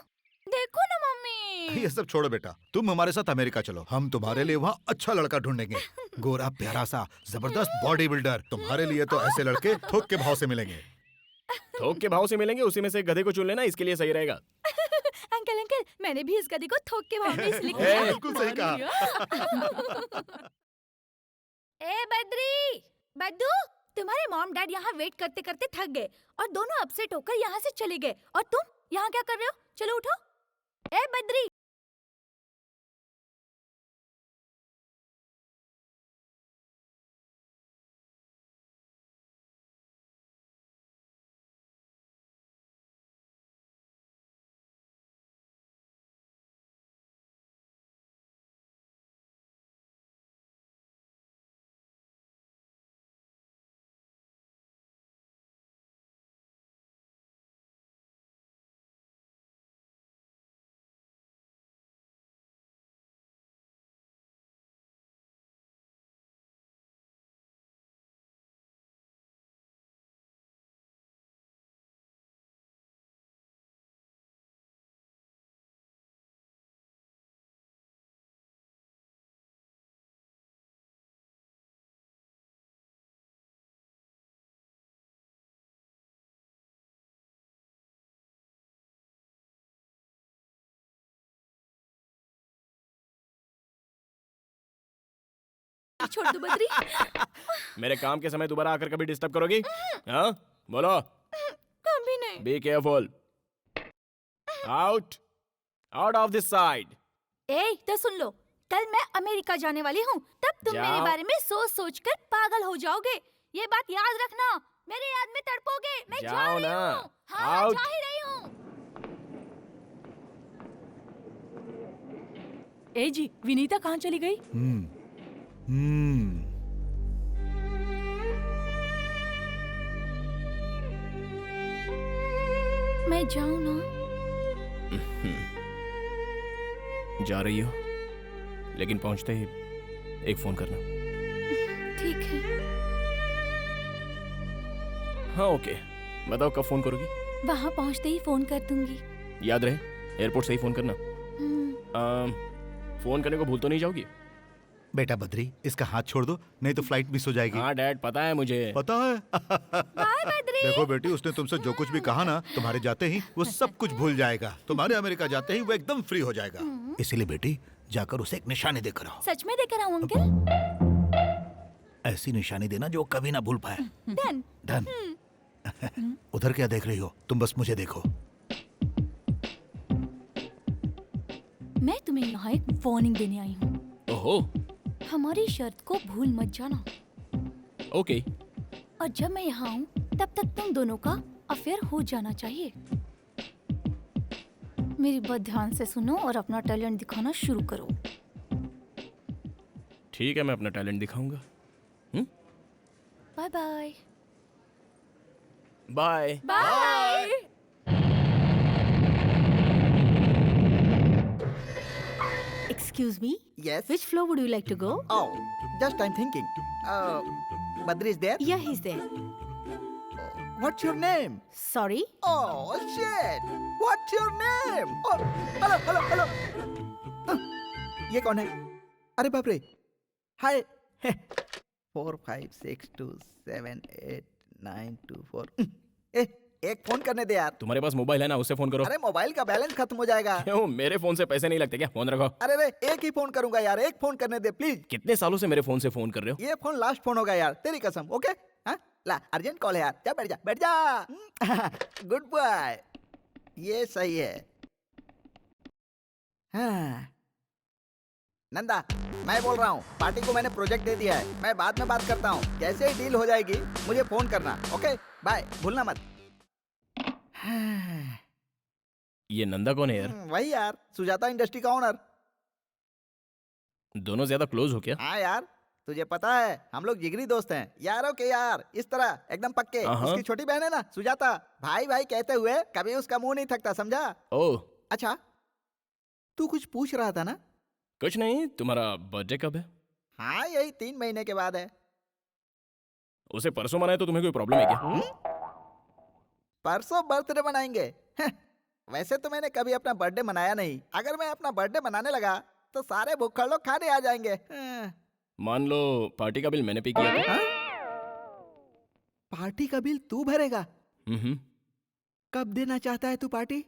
देखो ना मम्मी। ये सब छोड़ो बेटा, तुम हमारे साथ अमेरिका चलो। हम तुम्हारे लिए वहाँ अच्छा लड़का ढूंढेंगे। गोरा प्यारा सा जबरदस्त बॉडी बिल्डर। तुम्हारे लिए तो ऐसे लड़के थोक के भाव से मिलेंगे। थोक के भाव से मिलेंगे? उसी में से गधे को चुन लेना, इसके लिए सही रहेगा। अंकल अंकल, मैंने भी इस गधे को थोक के भाव में इसलिए किया। बिल्कुल सही कहा। ए बद्री, बद्दू, तुम्हारे मॉम डैड यहाँ वेट करते करते थक गए और दोनों अपसेट होकर यहाँ से चले गए। और तुम यहाँ क्या कर रहे हो? चलो उठो। ए बद्री। छोड़ दो बद्री। मेरे काम के समय दोबारा आकर कभी डिस्टर्ब करोगी? हाँ, बोलो। कभी नहीं। Be careful. Out, out of this side. ए, तो सुन लो, कल मैं अमेरिका जाने वाली हूँ। तब तुम मेरे बारे में सोच सोच कर पागल हो जाओगे। ये बात याद रखना। मेरे याद में तड़पोगे। मैं जा रही हूँ। हाँ, जा ही रही हूँ। ए जी, विनीता कहाँ चली गई? मैं जाऊँ ना? जा रही हो, लेकिन पहुंचते ही एक फोन करना। ठीक है। हाँ ओके, बताओ कब फोन करोगी? वहाँ पहुँचते ही फोन कर दूंगी। याद रहे, एयरपोर्ट से ही फोन करना। फोन करने को भूल तो नहीं जाओगी? बेटा बद्री, इसका हाथ छोड़ दो, नहीं तो फ्लाइट मिस हो जाएगी। हाँ डैड, पता है मुझे। पता है? बाय बद्री। देखो बेटी, उसने तुमसे जो कुछ भी कहा ना, तुम्हारे जाते ही वो सब कुछ भूल जाएगा। तुम्हारे अमेरिका जाते ही वो एकदम फ्री हो जाएगा। इसीलिए बेटी, जाकर उसे एक निशानी देकर आओ। सच में देकर आऊं अंकल? ऐसी निशानी देना जो कभी ना भूल पाए। डन। डन। उधर क्या देख रही हो? तुम बस मुझे देखो। मैं तुम्हें यहाँ एक वार्निंग देने आई हूँ। ओहो। हमारी शर्त को भूल मत जाना। ओके। और जब मैं यहाँ आऊँ तब तक तुम दोनों का अफेयर हो जाना चाहिए। मेरी बात ध्यान से सुनो और अपना टैलेंट दिखाना शुरू करो। ठीक है, मैं अपना टैलेंट दिखाऊंगा। Bye bye. Bye bye. Excuse me? Yes. Which floor would you like to go? Oh, just I'm thinking. Badri is there? Yeah, he's there. What's your name? Sorry? Oh shit! What's your name? Oh, hello. ये कौन है? अरे बाप रे! Hi. 4 5 6 2 7 8 9 2 4. एक phone करने दे यार। तुम्हारे पास मोबाइल है ना, उससे फोन करो। अरे मोबाइल का बैलेंस खत्म हो जाएगा। क्यों, मेरे फोन से पैसे नहीं लगते क्या? फोन रखो। अरे रे, एक ही फोन करूंगा यार, एक फोन करने दे प्लीज। कितने सालों से मेरे फोन से फोन कर रहे हो? ये फोन लास्ट फोन होगा यार, तेरी कसम। ओके? हाँ, ला अर्जेंट कॉल है यार। जा बैठ जा। Good boy. ये सही है। हाँ। नंदा, मैं बोल रहा हूँ, पार्टी को मैंने प्रोजेक्ट दे दिया है। मैं बाद में बात करता हूँ। जैसे ही डील हो जाएगी मुझे फोन करना। ओके बाय, भूलना मत। ये नंदा कौन है यार? वही यार, सुजाता इंडस्ट्री का ओनर। दोनों ज्यादा क्लोज हो क्या? हाँ यार, तुझे पता है हम लोग जिगरी दोस्त हैं, यारों के यार, इस तरह एकदम पक्के। उसकी छोटी बहन है ना सुजाता, भाई भाई कहते हुए कभी उसका मुंह नहीं थकता, समझा? ओह अच्छा, तू कुछ पूछ रहा था ना? कुछ नहीं। तुम्हारा बर्थडे कब है? हाँ, यही 3 महीने के बाद है। उसे परसों मनाए तो तुम्हें कोई प्रॉब्लम है क्या? परसों बर्थडे मनाएंगे? वैसे तो मैंने कभी अपना बर्थडे मनाया नहीं। अगर मैं अपना बर्थडे मनाने लगा तो सारे भूखड़ लोग खाने आ जाएंगे। मान लो पार्टी का बिल मैंने पे किया था। पार्टी का बिल तू भरेगा? कब देना चाहता है तू पार्टी?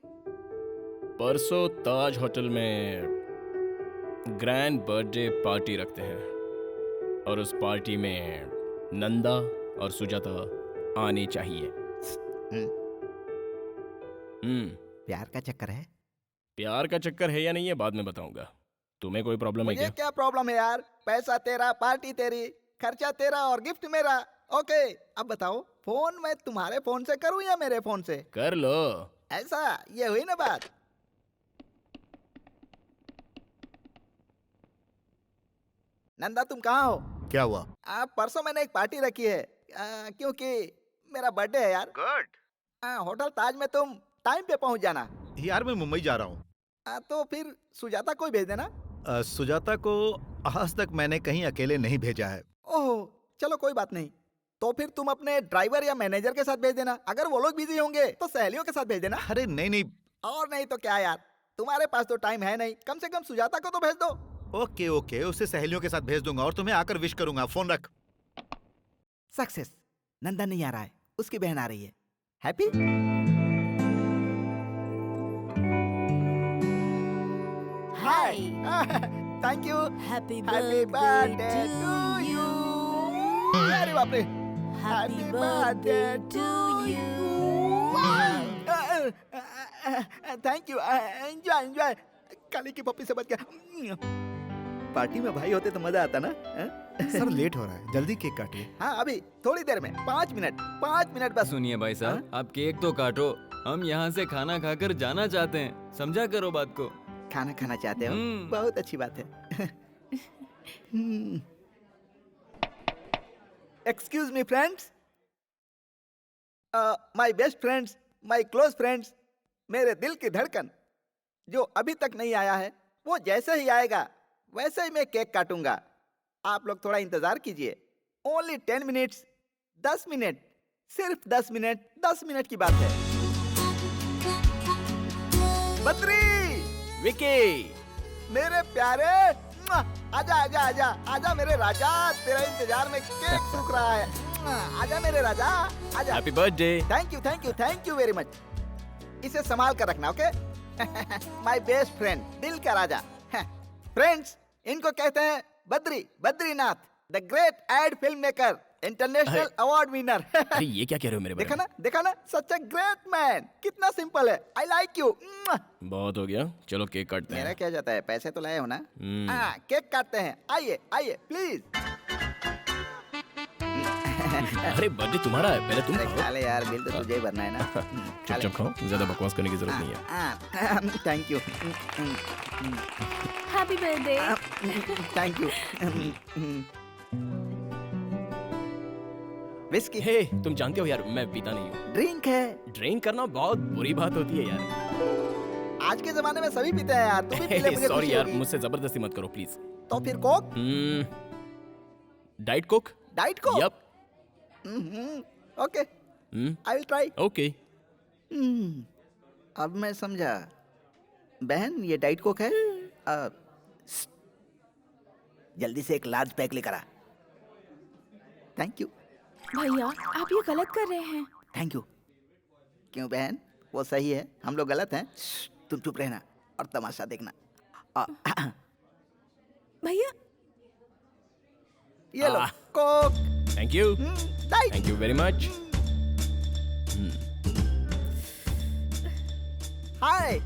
परसों ताज होटल में ग्रैंड बर्थडे पार्टी रखते हैं और उस पार्टी में नंदा और सुजाता आने चाहिए। प्यार का चक्कर है? प्यार का चक्कर है या नहीं है बाद में बताऊंगा। तुम्हें कोई प्रॉब्लम है मुझे क्या? क्या प्रॉब्लम है यार? पैसा तेरा, पार्टी तेरी, खर्चा तेरा और गिफ्ट मेरा। ओके, अब बताओ, फोन मैं तुम्हारे फोन से करूं या मेरे फोन से? कर लो। ऐसा, ये हुई ना बात। नंदा तुम कहाँ हो? क्या हुआ? परसों मैंने एक पार्टी रखी है, क्योंकि मेरा बर्थडे है यार। गुड। होटल ताज में तुम टाइम पे पहुंच जाना। यार मैं मुंबई जा रहा हूँ। तो फिर सुजाता को ही भेज देना। सुजाता को आज तक मैंने कहीं अकेले नहीं भेजा है। ओह, चलो कोई बात नहीं। तो फिर तुम अपने ड्राइवर या मैनेजर के साथ भेज देना। अगर वो लोग बिजी होंगे तो सहेलियों के साथ भेज देना। अरे नहीं। और नहीं तो क्या यार, तुम्हारे पास तो टाइम है नहीं, कम से कम सुजाता को तो भेज दो। ओके, उसे सहेलियों के साथ भेज दूंगा और तुम्हें आकर विश करूंगा। फोन रख। सक्सेस। नंदा नहीं आ रहा है, उसकी बहन आ रही है। Happy? Hi. Thank you. Happy birthday to you. अरे बाप रे। Happy birthday to you. Thank you. Enjoy. Kali की पप्पी से बच गया। पार्टी में भाई होते तो मजा आता ना। सर लेट हो रहा है, जल्दी केक काटिए। हाँ, अभी थोड़ी देर में, 5 मिनट बस। सुनिए भाई साहब, आप केक तो काटो, हम यहाँ से खाना खाकर जाना चाहते हैं, समझा करो बात को। खाना खाना चाहते हो? बहुत अच्छी बात है। Excuse me friends, my best friends, my close friends, मेरे दिल की धड़कन जो अभी तक नहीं आया है, वो जैसे ही आएगा वैसे ही मैं केक काटूंगा। आप लोग थोड़ा इंतजार कीजिए। ओनली 10 मिनट्स, 10 मिनट, सिर्फ 10 मिनट, 10 मिनट की बात है। बद्री, विकी, मेरे प्यारे, आजा आजा आजा आजा मेरे राजा, तेरा इंतजार में केक सूख रहा है। आजा मेरे राजा, आजा। Happy birthday. Thank you very much. इसे संभाल कर रखना, ओके? माय बेस्ट फ्रेंड, दिल का राजा। फ्रेंड्स, इनको कहते हैं Badrinath, the great ad film maker, international award winner. अरे ये क्या कह रहे हो मेरे बारे में? देखा ना, सच अ ग्रेट मैन। कितना सिंपल है। I like you. बहुत हो गया, चलो केक काटते हैं। मेरा क्या जाता है, पैसे तो लाए हो ना? हम्म। केक काटते हैं। आइए प्लीज। अरे बर्थडे तुम्हारा है, पहले तुम खा ले यार, बिल तो तुझे ही भरना है ना। चुपचाप खाओ, ज्यादा बकवास करने की जरूरत नहीं है। Thank you. Happy birthday. Thank you. Whisky. Hey, तुम जानते हो यार, मैं पीता नहीं हूँ। ड्रिंक है। ड्रिंक करना बहुत बुरी बात होती है यार। आज के जमाने में सभी पीते हैं यार, तू भी पी ले, मुझे खुशी सॉरी यार, होगी। मुझसे जबरदस्ती मत करो प्लीज। तो फिर coke? Diet coke. Diet coke? Yup. Okay, I will try. Okay. अब मैं समझा। बहन, ये डाइट कोक है? जल्दी से एक लार्ज पैक लेकर आ। Thank you. भैया, आप ये गलत कर रहे हैं। Thank you. क्यों बहन, वो सही है, हम लोग गलत हैं? तुम चुप रहना और तमाशा देखना। भैया, ये लो coke. Thank you. Thank you very much. Hi.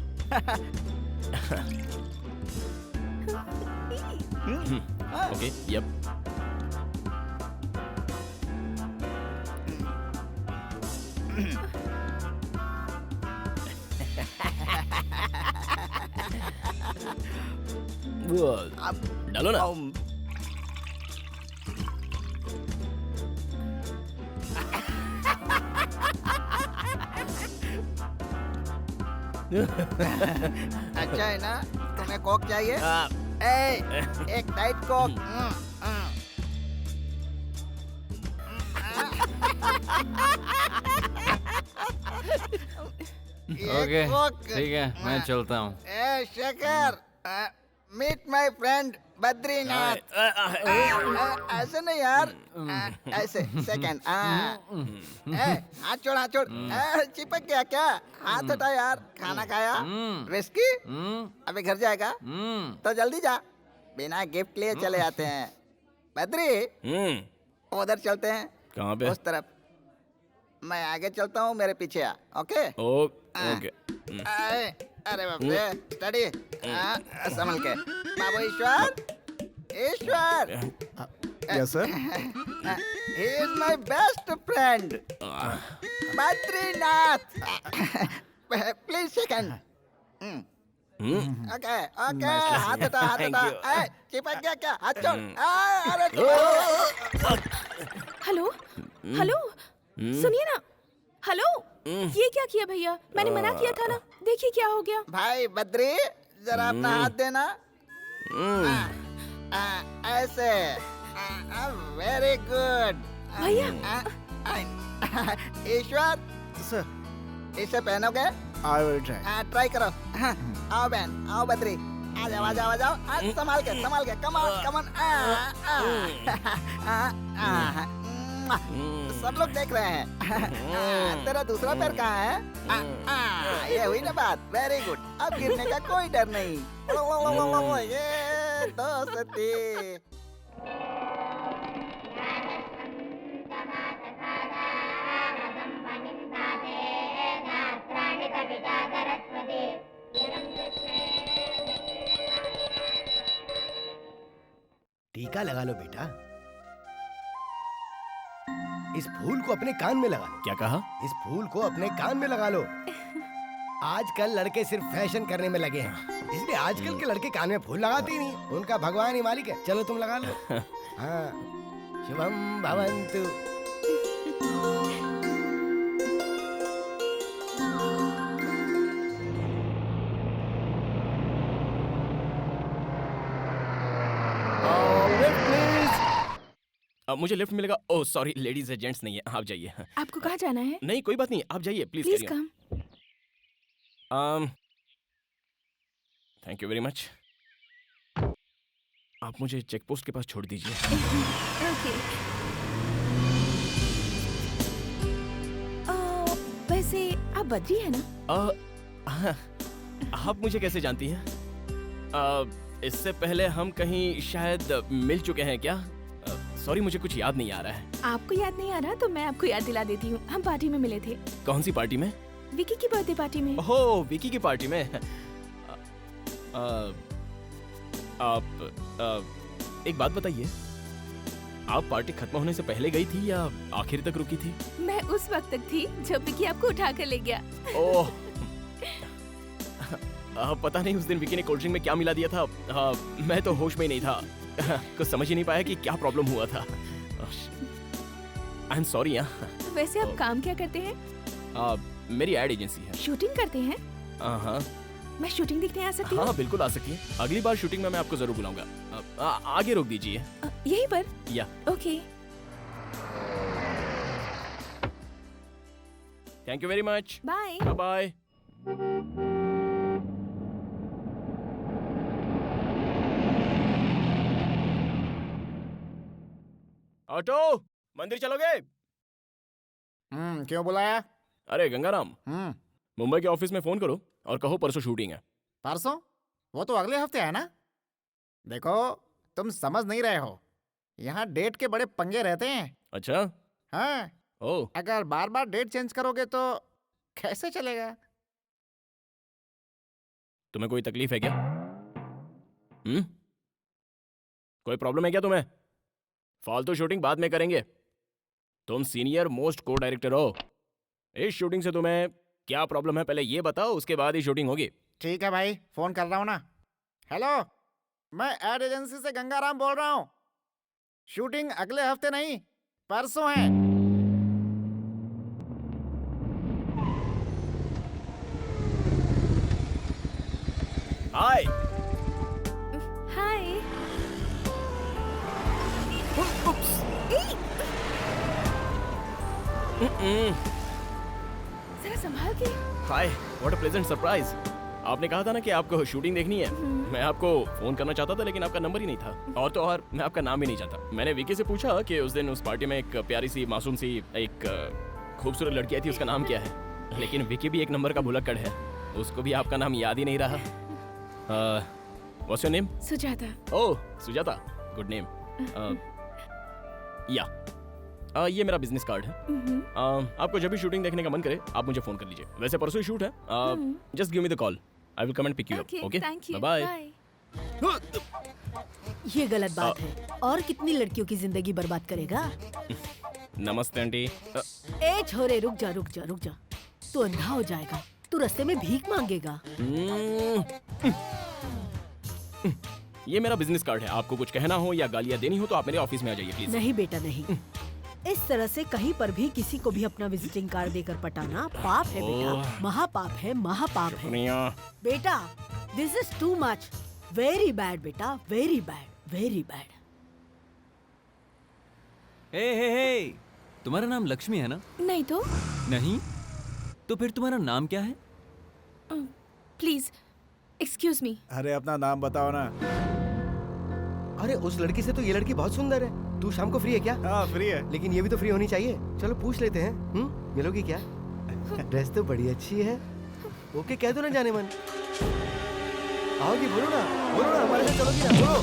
Okay, yep. डालो ना। अच्छा है ना? तुम्हें कोक चाहिए? एक डाइट कोक। ओके, ठीक है, मैं चलता हूँ। Shekhar, meet my friend Badrinath. ऐसे नहीं यार, ऐसे। सेकंड। हाथ छोड़। चिपक गया क्या? हाथ हटा यार। खाना खाया? विस्की? अभी घर जाएगा? तो जल्दी जा, बिना गिफ्ट लिए चले जाते हैं। बद्री, उधर चलते हैं। कहाँ पे? उस तरफ। मैं आगे चलता हूँ, मेरे पीछे आ। ओके? ओके। अरे बाप रे, स्टडी। संभल के। बाबू Ishwar. Yes sir. He is my best friend, Badrinath. Please second. Okay. हाथ हटा। चिपक गया क्या? हाथ छोड़। अरे हेलो, सुनिए ना। हेलो, ये क्या किया भैया? मैंने मना किया था ना। देखिए क्या हो गया। भाई बद्री, जरा अपना हाथ देना। ऐसे। वेरी गुड भैया। ईश्वर सर, इसे पहनोगे? I will try. ट्राई करो। आओ बहन, आओ बद्री, आ जाओ। संभाल के। Come on. सब लोग देख रहे हैं। तेरा दूसरा पैर कहाँ है? ये हुई ना बात। Very good. अब गिरने का कोई डर नहीं। ये दोस्ती। टीका लगा लो बेटा। इस फूल को अपने कान में लगा लो। क्या कहा? इस फूल को अपने कान में लगा लो। आजकल लड़के सिर्फ फैशन करने में लगे हैं, इसलिए आजकल के लड़के कान में फूल लगाते ही नहीं। उनका भगवान ही मालिक है। चलो तुम लगा लो। हाँ, शुभम भवन्तु। मुझे लिफ्ट मिलेगा? ओह सॉरी, लेडीज है, जेंट्स नहीं है। आप जाइए। आपको कहाँ जाना है? नहीं कोई बात नहीं, आप जाइए please. Please come. Thank you very much. आप मुझे चेक पोस्ट के पास छोड़ दीजिए। ओके। वैसे आप बद्री है ना? आप मुझे कैसे जानती हैं? इससे पहले हम कहीं शायद मिल चुके हैं क्या? सॉरी, मुझे कुछ याद नहीं आ रहा है। आपको याद नहीं आ रहा तो मैं आपको याद दिला देती हूँ। हम पार्टी में मिले थे। कौन सी पार्टी में? विकी की बर्थडे पार्टी में। ओह, विकी की पार्टी में। आप एक बात बताइए, आप पार्टी खत्म होने से पहले गई थी या आखिर तक रुकी थी? मैं उस वक्त तक थी जब विकी आपको उठा कर ले गया। ओह, पता नहीं उस दिन विकी ने कोल्ड ड्रिंक में क्या मिला दिया था। मैं तो होश में ही नहीं था। कुछ समझ ही नहीं पाया कि क्या प्रॉब्लम हुआ था। I am sorry. वैसे आप काम क्या करते हैं? मेरी एड एजेंसी है। शूटिंग करते हैं? हाँ। मैं शूटिंग देखने आ सकती हूँ? हाँ, बिल्कुल आ सकती है। अगली बार शूटिंग में मैं आपको जरूर बुलाऊंगा। आगे रोक दीजिए। यहीं पर? Yeah. Okay. Thank you very much. Bye. Bye. Auto, मंदिर चलोगे? क्यों बुलाया? अरे गंगाराम, मुंबई के ऑफिस में फोन करो और कहो परसों शूटिंग है। परसों? वो तो अगले हफ्ते है ना। देखो, तुम समझ नहीं रहे हो, यहाँ डेट के बड़े पंगे रहते हैं। अच्छा? हाँ। ओह। अगर बार बार डेट चेंज करोगे तो कैसे चलेगा? तुम्हें कोई तकलीफ है क्या? कोई प्रॉब्लम है क्या तुम्हें? फालतू शूटिंग बाद में करेंगे। तुम सीनियर मोस्ट को डायरेक्टर हो। इस शूटिंग से तुम्हें क्या प्रॉब्लम है पहले ये बताओ, उसके बाद ही शूटिंग होगी। ठीक है भाई, फोन कर रहा हूँ ना। हेलो, मैं एड एजेंसी से गंगाराम बोल रहा हूँ। शूटिंग अगले हफ्ते नहीं, परसों है। हाय। हाय। जरा संभाल के। हाय, व्हाट अ प्लेजेंट सरप्राइज। आपने कहा था ना कि आपको शूटिंग देखनी है। मैं आपको फोन करना चाहता था लेकिन आपका नंबर ही नहीं था। और तो और मैं आपका नाम भी नहीं जानता। मैंने विकी से पूछा कि उस दिन उस पार्टी में एक प्यारी सी मासूम सी एक खूबसूरत लड़की आई थी, उसका नाम क्या है? लेकिन विकी भी एक नंबर का भुलक्कड़ है, उसको भी आपका नाम याद ही नहीं रहा। What's your name? Sujata. Oh, Sujata, good name. या ये मेरा बिजनेस कार्ड है। आपको जब भी शूटिंग देखने का मन करे आप मुझे फोन कर लीजिए। वैसे परसों ही शूट है। Just give me the call, I will come and pick you up. Okay, bye bye. ये गलत बात है। और कितनी लड़कियों की जिंदगी बर्बाद करेगा? नमस्ते आंटी। ए छोरे, रुक जा रुक जा रुक जा। तू अंधा हो जाएगा, तू रास्ते में भीख मांगेगा। ये मेरा बिजनेस कार्ड है। आपको कुछ कहना हो या गालियाँ देनी हो तो आप मेरे ऑफिस में आ जाइए प्लीज। नहीं बेटा नहीं। इस तरह से कहीं पर भी किसी को भी अपना विजिटिंग कार्ड देकर पटाना पाप है बेटा, महापाप है, महापाप है बेटा। This is too much, very bad बेटा, वेरी बैड, वेरी बैड। हे, तुम्हारा नाम लक्ष्मी है ना? नहीं तो। नहीं? तो फिर तुम्हारा नाम क्या है? Please excuse me. अरे अपना नाम बताओ ना। अरे उस लड़की से तो ये लड़की बहुत सुंदर है। तू शाम को फ्री है क्या? हाँ फ्री है। लेकिन ये भी तो फ्री होनी चाहिए। चलो पूछ लेते हैं। मिलोगी क्या? ड्रेस तो बड़ी अच्छी है। ओके कह दो ना जाने मन। आओगी? बोलो ना हमारे साथ चलोगी ना? बोलो।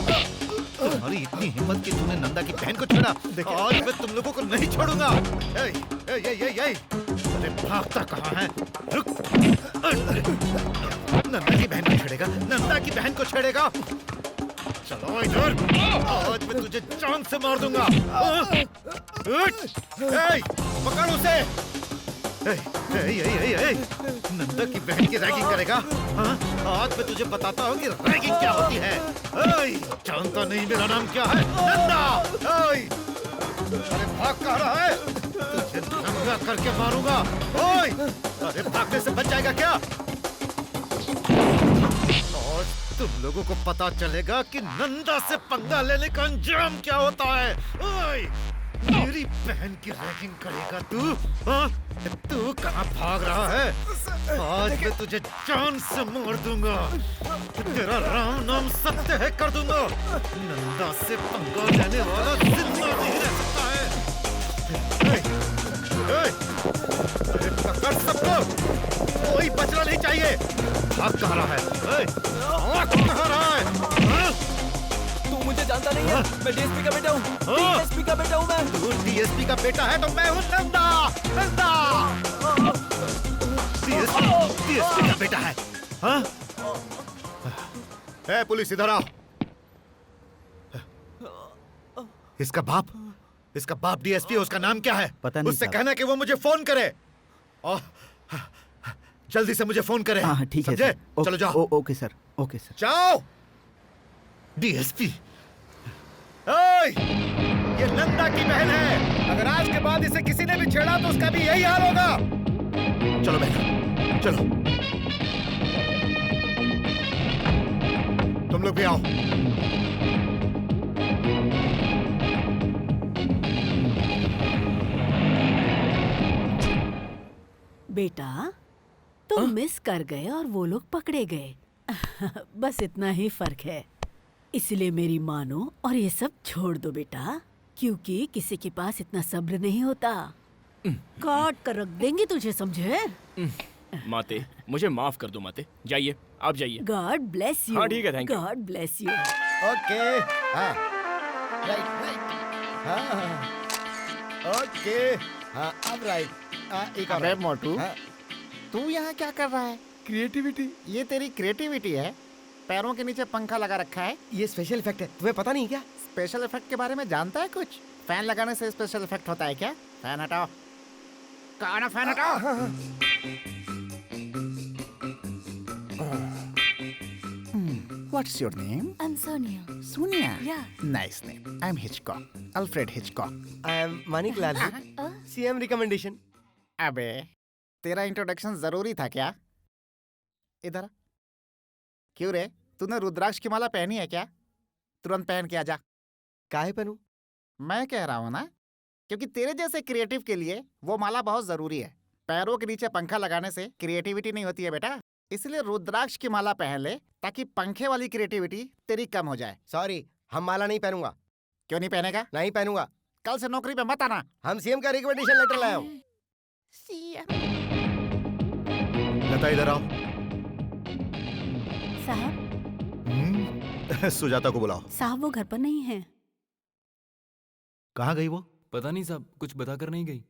तुम्हारी इतनी हिम्मत कि तूने नंदा की बहन को छेड़ा। आज मैं तुम लोगों को नहीं छोड़ूंगा। अरे भागता कहाँ है? रुक। नंदा की बहन को छेड़ेगा, नंदा की बहन को छेड़ेगा। चलो इधर, आज मैं तुझे जान से मार दूंगा। पकड़ उसे। नंदा की बहन की रैगिंग करेगा? हाँ? आज मैं तुझे बताता हूँ कि रैगिंग क्या होती है। जानता नहीं मेरा नाम क्या है? नंदा। अरे भाग कहाँ रहा है? तुझे नंगा करके मारूंगा। अरे भागने से बच जाएगा क्या? तुम लोगों को पता चलेगा कि नंदा से पंगा लेने का अंजाम क्या होता है। मेरी बहन की रैगिंग करेगा तू? हाँ? तू कहाँ भाग रहा है? आज मैं तुझे जान से मार दूंगा। तेरा राम नाम सत्य है कर दूंगा। नंदा से पंगा लेने वाला जिंदा नहीं रह सकता है। अरे पकड़ सबको, कोई बचना नहीं चाहिए। भाग कहाँ रहा है? भाग कहाँ रहा है? हाँ? तू मुझे जानता नहीं है, मैं डीएसपी का बेटा हूँ। डीएसपी का बेटा हूँ मैं। तू डीएसपी का बेटा है तो मैं हूँ नंदा। नंदा डीएसपी का बेटा है। हाँ? ए, पुलिस इधर आओ। इसका बाप डीएसपी है। उसका नाम क्या है? पता नहीं उससे साहब। कहना कि वो मुझे फोन करे और जल्दी से मुझे फोन करे। हाँ ठीक है समझे? सर। चलो जाओ। Okay sir, okay sir. जाओ। डीएसपी, ओए, ये नंदा की बहन है। अगर आज के बाद इसे किसी ने भी छेड़ा तो उसका भी यही हाल होगा। चलो बहन, चलो। तुम लोग भी आओ। बेटा, तुम मिस कर गए और वो लोग पकड़े गए। बस इतना ही फर्क है। इसलिए मेरी मानो और ये सब छोड़ दो बेटा, क्योंकि किसी के पास इतना सब्र नहीं होता। काट कर रख देंगे तुझे, समझे? माते, मुझे माफ कर दो माते। जाइए, आप जाइए। God bless you. हाँ ठीक है, thank you. God bless you. Okay, हाँ, राइट, हाँ, ओके, हाँ, अब राइट, एक और। अबे मोटू, हाँ। तू यहाँ क्या कर रहा है? क्रिएटिविटी। ये तेरी क्रिएटिविटी है? पैरों के नीचे पंखा लगा रखा है। ये स्पेशल इफेक्ट है, तुम्हें पता नहीं क्या? स्पेशल इफेक्ट के बारे में जानता है कुछ? फैन लगाने से स्पेशल इफेक्ट होता है क्या? फैन हटाओ। कहा ना फैन हटाओ। What's your name? I'm Sonia. Sonia. Yeah. Nice name. I'm Hitchcock. Alfred Hitchcock. I am Manik Lal, CM recommendation. अबे, तेरा इंट्रोडक्शन जरूरी था क्या? इधर आ। क्यों रे, तूने रुद्राक्ष की माला पहनी है क्या? तुरंत पहन के आजा। काहे पहनूं? मैं कह रहा हूँ ना, क्योंकि तेरे जैसे क्रिएटिव के लिए वो माला बहुत जरूरी है। पैरों के नीचे पंखा लगाने से क्रिएटिविटी नहीं होती है बेटा। इसलिए रुद्राक्ष की माला पहन ले, ताकि पंखे वाली क्रिएटिविटी तेरी कम हो जाए। सॉरी, हम माला नहीं पहनूंगा। क्यों नहीं पहनेगा? नहीं पहनूंगा। कल से नौकरी पे मत आना। हम सीएम का रिकमेंडेशन लेटर लाए हूँ। लता इधर आओ। साहब, सुजाता को बुलाओ। साहब वो घर पर नहीं है। कहाँ गई वो? पता नहीं साहब, कुछ बताकर नहीं गई।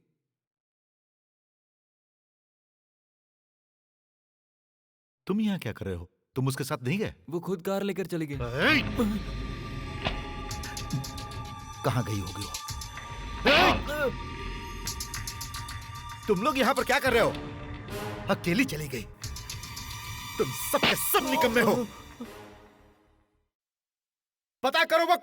तुम यहाँ क्या कर रहे हो? तुम उसके साथ नहीं गए? वो खुद कार लेकर चली गई। कहाँ गई होगी वो? तुम लोग यहाँ पर क्या कर रहे हो? अकेली चली गई। तुम सब के सब निकम्मे हो। पता करो वो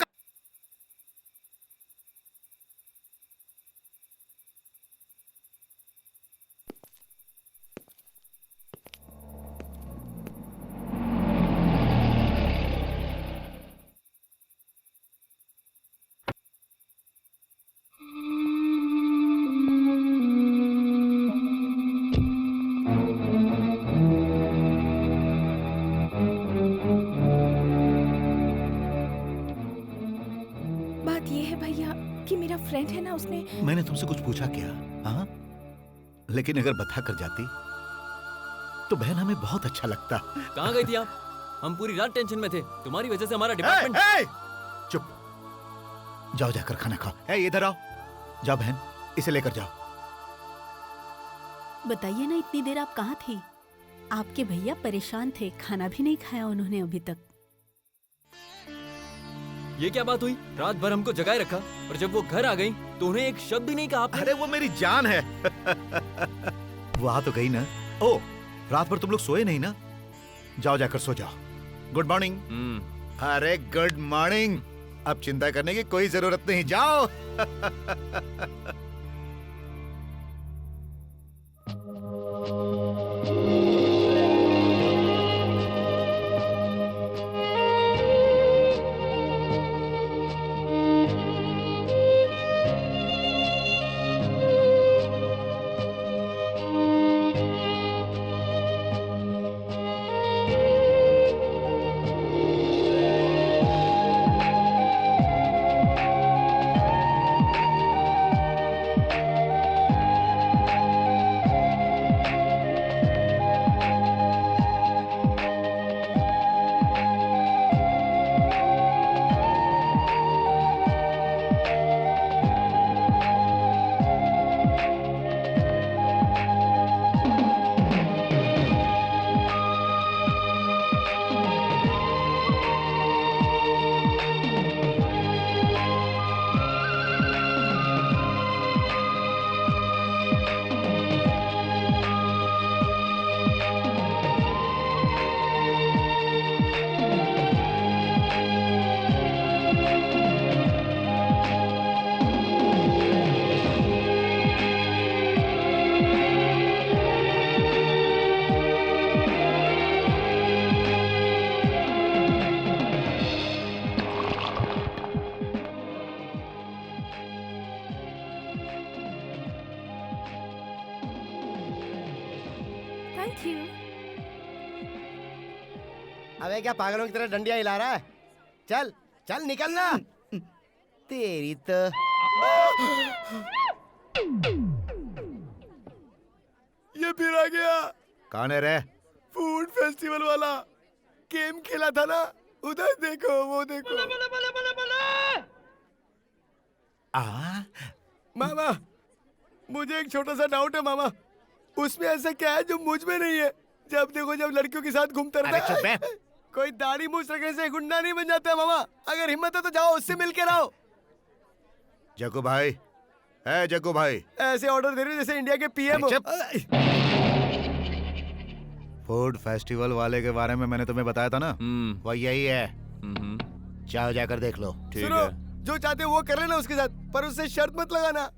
फ्रेंड है ना, उसने। मैंने तुमसे कुछ पूछा क्या? हाँ, लेकिन अगर बता कर जाती तो बहन हमें बहुत अच्छा लगता। कहाँ गई थी आप? हम पूरी रात टेंशन में थे, तुम्हारी वजह से हमारा डिपार्टमेंट। चुप, जाओ जाकर खाना खाओ। इधर आओ, जाओ बहन, इसे लेकर जाओ। बताइए ना, इतनी देर आप कहाँ थी? आपके भैया परेशान थे, खाना भी नहीं खाया उन्होंने अभी तक। ये क्या बात हुई? रात भर हमको जगाए रखा और जब वो घर आ गई तो उन्हें एक शब्द भी नहीं कहा आपने। अरे वो मेरी जान है। वो आ तो गई ना। ओ, रात भर तुम लोग सोए नहीं ना? जाओ जाकर सो जाओ। Good morning. अरे गुड मॉर्निंग। अब चिंता करने की कोई जरूरत नहीं, जाओ। अबे क्या पागलों की तरह डंडियां हिला रहा है? चल चल निकलना। तेरी तो ये फिर आ गया। कौन है रे? फूड फेस्टिवल वाला गेम खेला था ना, उधर देखो, वो देखो। मामा, मुझे एक छोटा सा डाउट है मामा, उसमें ऐसा क्या है जो मुझ में नहीं है? जब देखो जब लड़कियों के साथ घूमता रहता है। कोई दाढ़ी मूछ रखने से गुंडा नहीं बन जाता मामा। अगर हिम्मत है तो जाओ उससे मिल के रहो। जग्गू भाई, है जग्गू भाई, ऐसे ऑर्डर दे रहे हो जैसे इंडिया के पीएम हो। फूड फेस्टिवल वाले के बारे में मैंने तुम्हें बताया था ना, वो यही है। जाओ जाकर देख लो। सुनो, जो चाहते हो वो कर लेना उसके साथ, पर उससे शर्त मत लगाना।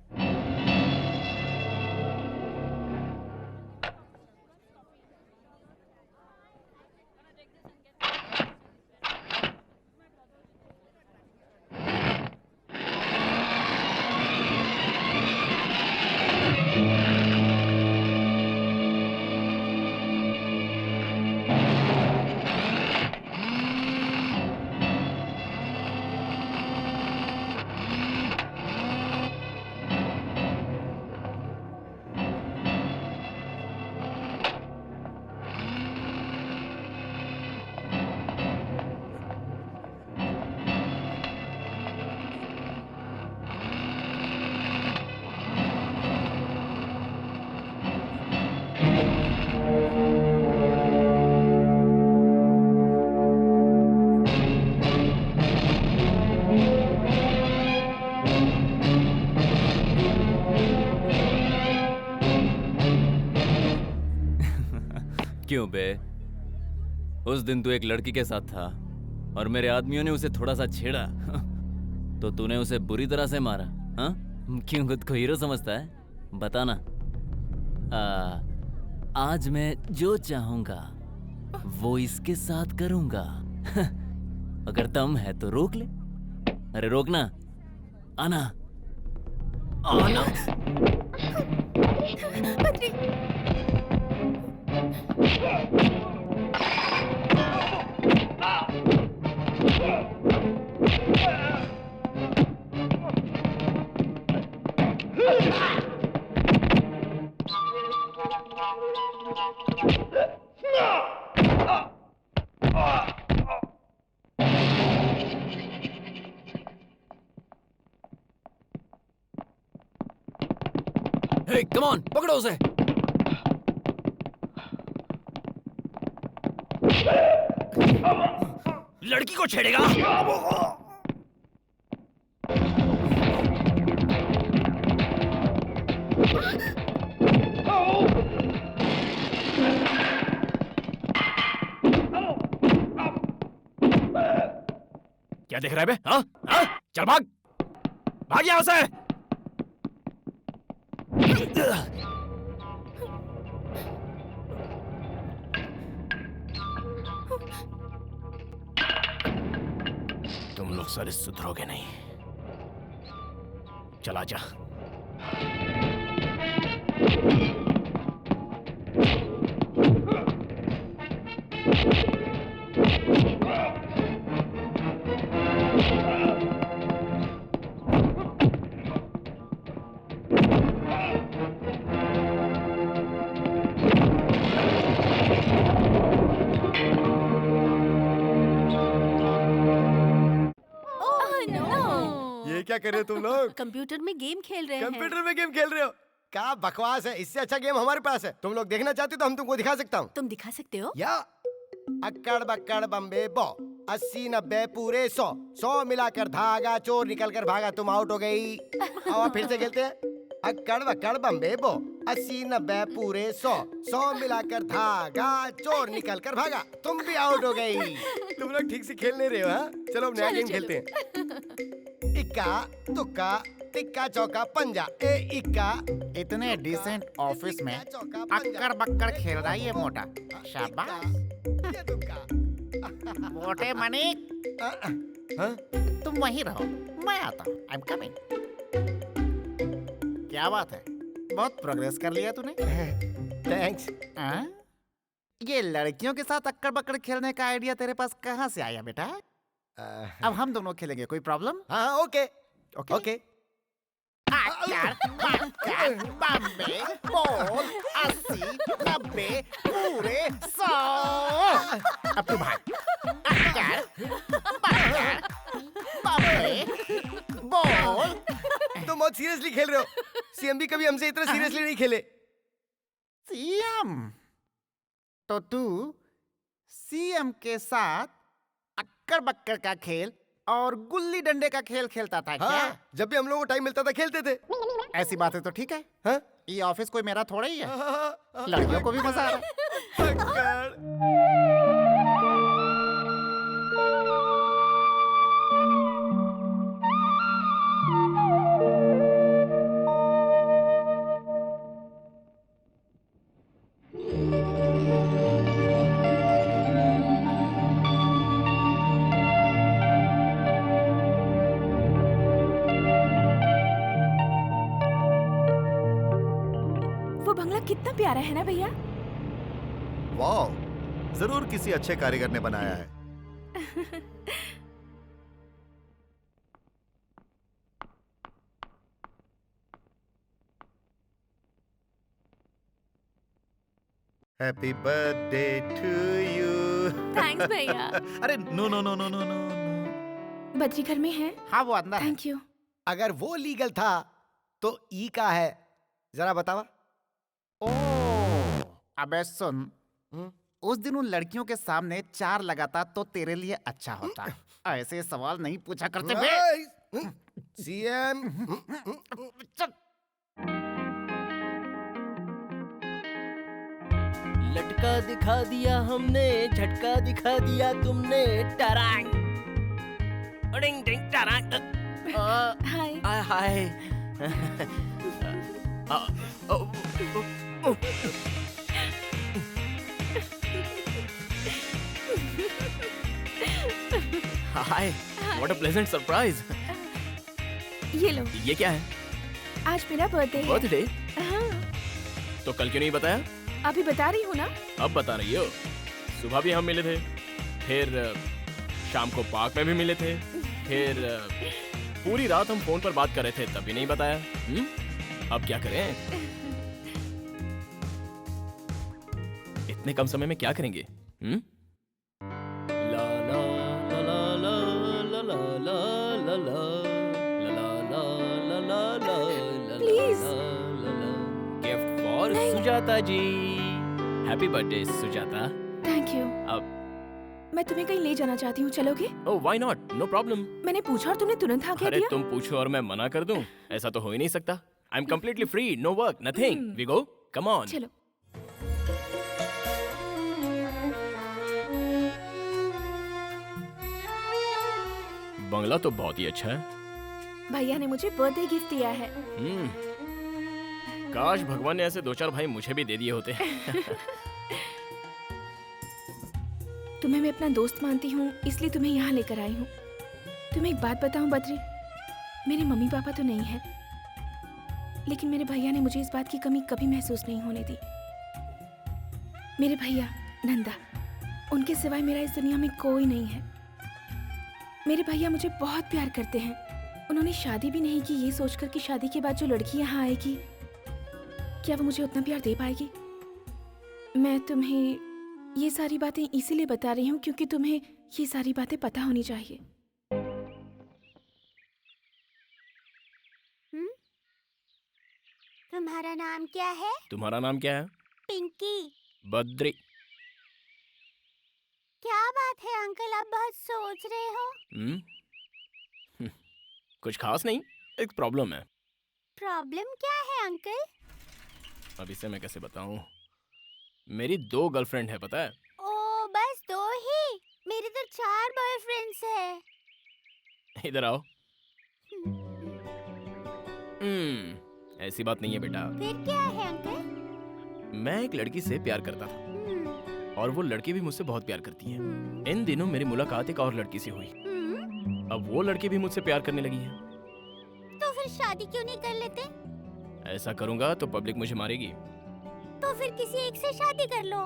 क्यों बे? उस दिन तू एक लड़की के साथ था और मेरे आदमियों ने उसे थोड़ा सा छेड़ा तो तूने उसे बुरी तरह से मारा, हाँ? क्यों खुद को हीरो समझता है? बताना। आज मैं जो चाहूंगा वो इसके साथ करूंगा। अगर दम है तो रोक ले। अरे रोकना, आना आना। हे, कम ऑन, पकड़ो उसे। लड़की को छेड़ेगा? क्या देख रहा है बे? हाँ? हाँ? चल भाग, भाग यहाँ से। तुम लोग सारे सुधरोगे नहीं। चला जा। ये क्या कर रहे हो तुम लोग? कंप्यूटर में गेम खेल रहे हैं। कंप्यूटर में गेम खेल रहे हो? क्या बकवास है, इससे अच्छा गेम हमारे पास है। तुम लोग देखना चाहते हो तो हम तुमको दिखा सकता हूँ। तुम दिखा सकते हो? या अक्कड़ बक्कड़ बम्बे बो, 80 90 पूरे 100, 100 मिलाकर धागा, चोर निकल कर भागा, तुम आउट हो गई। और फिर से खेलते हैं। अक्कड़ बक्कड़ बम्बे बो, 80 90 पूरे 100, 100 मिलाकर धागा, चोर निकल कर भागा, तुम भी आउट हो गई। तुम लोग ठीक से खेल नहीं रहे हो, हाँ? चलो अब नया गेम खेलते हैं। इक्का तुक्का तिक्का चौका पंजा, ए इक्का। इतने डिसेंट ऑफिस में अक्कड़ बक्कड़ खेल रहा है ये मोटा। शाबाश। मोटे मनिक, तुम वहीं रहो, मैं आता हूँ। I am coming. क्या बात है, बहुत प्रोग्रेस कर लिया तूने। थैंक्स। ये लड़कियों के साथ अक्कड़ बक्कड़ खेलने का आइडिया तेरे पास कहाँ से आया बेटा? अब हम दोनों खेलेंगे, कोई प्रॉब्लम? हाँ ओके ओके ओके। बम्बे बोल 80 90 पूरे 100। अब तू भाग। बम्बे बोल। तुम बहुत सीरियसली खेल रहे हो। सीएम भी कभी हमसे इतना सीरियसली नहीं खेले। सीएम तो तू सीएम के साथ अक्कड़ बक्कड़ का खेल और गुल्ली डंडे का खेल खेलता था क्या? हाँ, जब भी हम लोगों को टाइम मिलता था खेलते थे। ऐसी बातें तो ठीक है। हाँ? ये ऑफिस कोई मेरा थोड़ा ही है। हाँ, लड़कियों को भी मजा आ रहा है। वो बंगला कितना प्यारा है ना भैया। वाह, जरूर किसी अच्छे कारीगर ने बनाया है। Happy birthday to you. Thanks भैया। अरे no no no no no no. Badri घर में है? हाँ वो अंदर है। Thank you. अगर वो लीगल था तो ई का है, जरा बतावा। अबे सुन, उस दिन उन लड़कियों के सामने 4 लगाता तो तेरे लिए अच्छा होता। ऐसे सवाल नहीं पूछा करते बे। सीएम लटका दिखा दिया हमने, झटका दिखा दिया तुमने। टरांग डिंग डिंग टरांग। हाय। Hi. Hi, what a pleasant surprise. ये लो। ये क्या है? आज मेरा बर्थडे है। बर्थडे? हाँ। तो कल क्यों नहीं बताया? अभी बता रही हूँ ना। अब बता रही हो? सुबह भी हम मिले थे, फिर शाम को पार्क में भी मिले थे, फिर पूरी रात हम फोन पर बात कर रहे थे, तब भी नहीं बताया। अब क्या करें? इतने कम समय में क्या करेंगे? ला ला ला ला ला ला ला ला ला ला ला ला ला। Please. Gift for Sujata ji. Happy birthday Sujata. Thank you. अब मैं तुम्हें कहीं ले जाना चाहती हूँ, चलोगे? Oh why not, no problem. मैंने पूछा और तुमने तुरंत हाँ कह अरे दिया। तुम पूछो और मैं मना कर दूं? ऐसा तो हो ही नहीं सकता। I am completely free, no work, nothing. We go, come on. चलो। बंगला तो बहुत ही अच्छा है। भैया ने मुझे बर्थडे गिफ्ट दिया है। काश भगवान ने ऐसे 2-4 भाई मुझे भी दे दिए होते। तुम्हें मैं अपना दोस्त मानती हूँ, इसलिए तुम्हें यहाँ लेकर आई हूँ। तुम्हें एक बात बताऊँ बद्री, मेरे मम्मी पापा तो नहीं है, लेकिन मेरे भैया ने मुझे इस बात की कमी कभी महसूस नहीं होने दी। मेरे भैया नंदा, उनके सिवाय मेरा इस दुनिया में कोई नहीं है। मेरे भैया मुझे बहुत प्यार करते हैं। उन्होंने शादी भी नहीं की, ये सोचकर कि शादी के बाद जो लड़की यहाँ आएगी, क्या वो मुझे उतना प्यार दे पाएगी। मैं तुम्हें ये सारी बातें इसीलिए बता रही हूँ क्योंकि तुम्हें ये सारी बातें पता होनी चाहिए। तुम्हारा नाम क्या है? तुम्हारा नाम क्या है? पिंकी। बद्री। क्या बात है अंकल, आप बहुत सोच रहे हो? कुछ खास नहीं, एक प्रॉब्लम है। प्रॉब्लम क्या है अंकल? अब इसे मैं कैसे बताऊं? मेरी 2 गर्लफ्रेंड है, पता है? ओ बस 2 ही? मेरे तो 4 बॉयफ्रेंड्स हैं। इधर आओ। ऐसी बात नहीं है बेटा। फिर क्या है अंकल? मैं एक लड़की से प्यार करता था और वो लड़की भी मुझसे बहुत प्यार करती है। इन दिनों मेरी मुलाकात एक और लड़की से हुई। अब वो लड़की भी मुझसे प्यार करने लगी है। तो फिर शादी क्यों नहीं कर लेते? ऐसा करूंगा तो पब्लिक मुझे मारेगी। तो फिर किसी एक से शादी कर लो।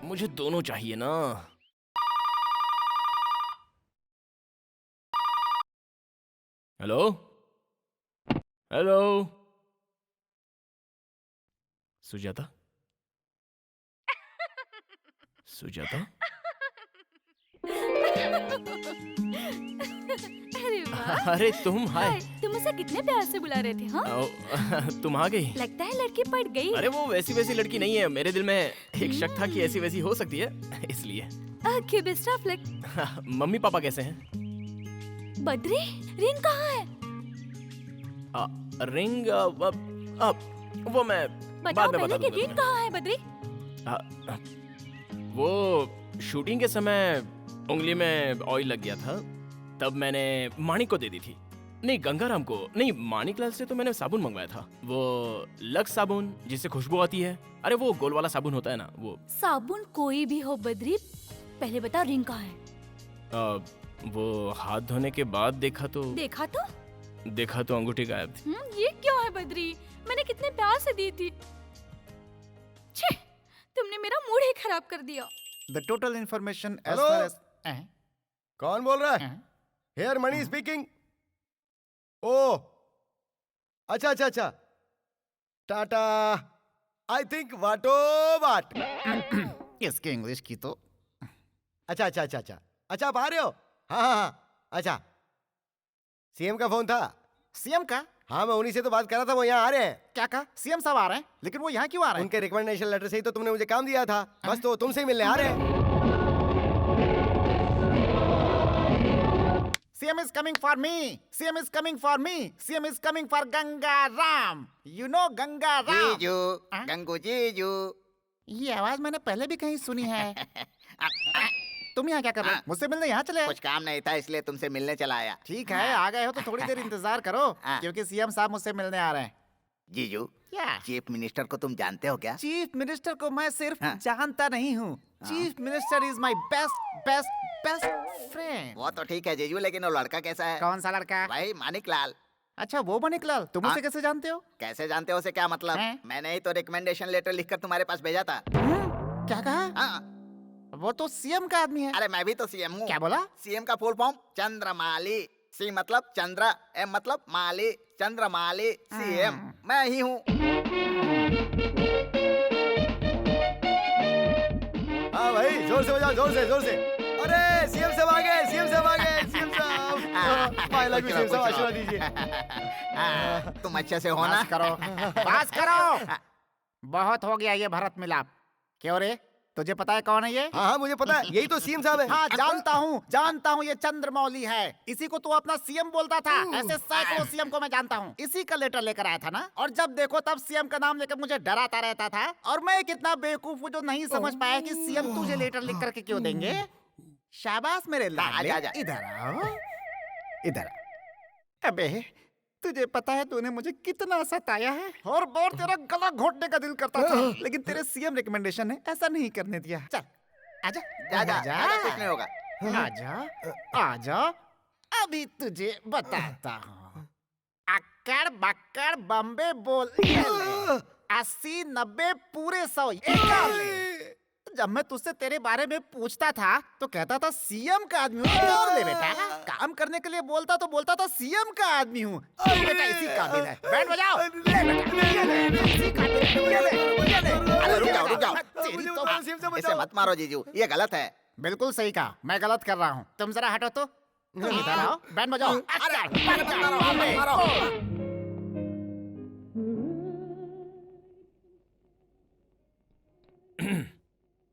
मुझे दोनों चाहिए ना। Hello hello, Sujata? सुजाता? अरे वाह। अरे तुम, हाय। तुम उसे कितने प्यार से बुला रहे थे, हाँ? तुम आ गई। लगता है लड़की पड़ गई। अरे वो वैसी वैसी लड़की नहीं है, मेरे दिल में एक शक था कि ऐसी वैसी हो सकती है, इसलिए। Okay, best of luck. Mummy papa कैसे हैं? बद्री, रिंग कहाँ है? रिंग वो मैं बताओ बाद में पहले बता कि दूंगा रिंग कहाँ है बद्री? वो शूटिंग के समय उंगली में ऑयल लग गया था, तब मैंने माणिक को दे दी थी। नहीं, गंगाराम को नहीं, माणिकलाल से तो मैंने साबुन मंगवाया था, वो लक्स साबुन जिससे खुशबू आती है। अरे वो गोल वाला साबुन होता है ना, वो। साबुन कोई भी हो बद्री, पहले बताओ रिंग कहाँ है? वो हाथ धोने के बाद देखा तो अंगूठी गायब थी। ये क्यों है बद्री? मैंने कितने प्यार से दी थी। छे, तुमने मेरा मूड ही खराब कर दिया। The total information as Hello? far as कौन बोल रहा है? हेयर मणि स्पीकिंग। ओ, अच्छा। टाटा। आई थिंक वाटो वाट। इसके इंग्लिश की तो। अच्छा, आप आ रहे हो? हाँ। अच्छा, सीएम का फोन था। सीएम का? हाँ, मैं उन्हीं से तो बात कर रहा था, वो यहाँ आ रहे हैं। क्या कहा? सीएम साहब आ रहे हैं? लेकिन वो यहाँ क्यों आ रहे हैं? उनके रिकमेंडेशन लेटर से ही तो तुमने मुझे काम दिया था। बस तो तुमसे ही मिलने आ रहे हैं। CM is coming for me. CM is coming for me. CM is coming for Gangaram. You know Gangaram. जीजू, गंगू जीजू। ये आवाज मैंने पहले भी कहीं सुनी है। तुम यहाँ क्या कर रहे हो? मुझसे मिलने यहाँ चले आए? कुछ काम नहीं था इसलिए तुमसे मिलने चला आया। ठीक है, आ गए हो तो थोड़ी देर इंतजार करो, क्योंकि सीएम साहब मुझसे मिलने आ रहे हैं। जीजू, क्या? चीफ मिनिस्टर को तुम जानते हो क्या? चीफ मिनिस्टर को मैं सिर्फ जानता नहीं हूँ। Chief minister is my best friend. वो तो ठीक है जीजू, लेकिन वो लड़का कैसा है? कौन सा लड़का? भाई मानिकलाल। अच्छा, वो मानिकलाल। तुम उसे कैसे जानते हो? कैसे जानते हो से क्या मतलब? मैंने ही तो रिकमेंडेशन लेटर लिखकर तुम्हारे पास भेजा था। क्या कहा? वो तो सीएम का आदमी है। अरे मैं भी तो सीएम हूँ। क्या बोला? सीएम का फुल फॉर्म चंद्रमाली। सी मतलब चंद्र, एम मतलब माली, चंद्रमाली सीएम मैं ही हूँ। हाँ भाई, जोर से बजाओ, जोर से। अरे सीएम साहब आ गए, सीएम साहब। आई लव यू सीएम साहब, आशीर्वाद दीजिए। तुम अच्छे से हो ना? बात करो। बहुत हो गया ये भरत मिलाप। क्यों रे, तुझे पता है कौन है ये? हाँ, मुझे पता है, यही तो सीएम साहब है। हाँ, जानता हूँ, ये चंद्रमौली है। इसी को तू अपना सीएम बोलता था। ऐसे सैकड़ों सीएम को मैं जानता हूँ। इसी का लेटर लेकर आया था ना, और जब देखो तब सीएम का नाम लेकर मुझे डराता रहता था। और मैं कितना बेवकूफ हूँ जो नहीं समझ पाया कि सीएम तुझे लेटर लिख करके क्यों देंगे। शाबाश मेरे लाडले, इधर आओ, इधर। अबे, तुझे पता है तूने मुझे कितना सताया है, और तेरा गला घोटने का दिल करता था, लेकिन तेरे सीएम रिकमेंडेशन ने ऐसा नहीं करने दिया। चल आजा, कुछ नहीं होगा। आजा, अभी तुझे बताता हूँ। अक्कड़ बक्कड़ बम्बे बोल 80 90 पूरे 100। जब मैं तुझसे तेरे बारे में पूछता था तो कहता था सीएम का आदमी हूँ। और ले बेटा, काम करने के लिए बोलता था सीएम का आदमी हूँ। बेटा इसी काबिल है। बैंड बजाओ। अरे रुक जाओ। इसे मत मारो जीजू, ये गलत है। बिल्कुल सही कहा, मैं गलत कर रहा हूँ। तुम जरा हटो तो। तुम इधर आओ, बैंड बजाओ।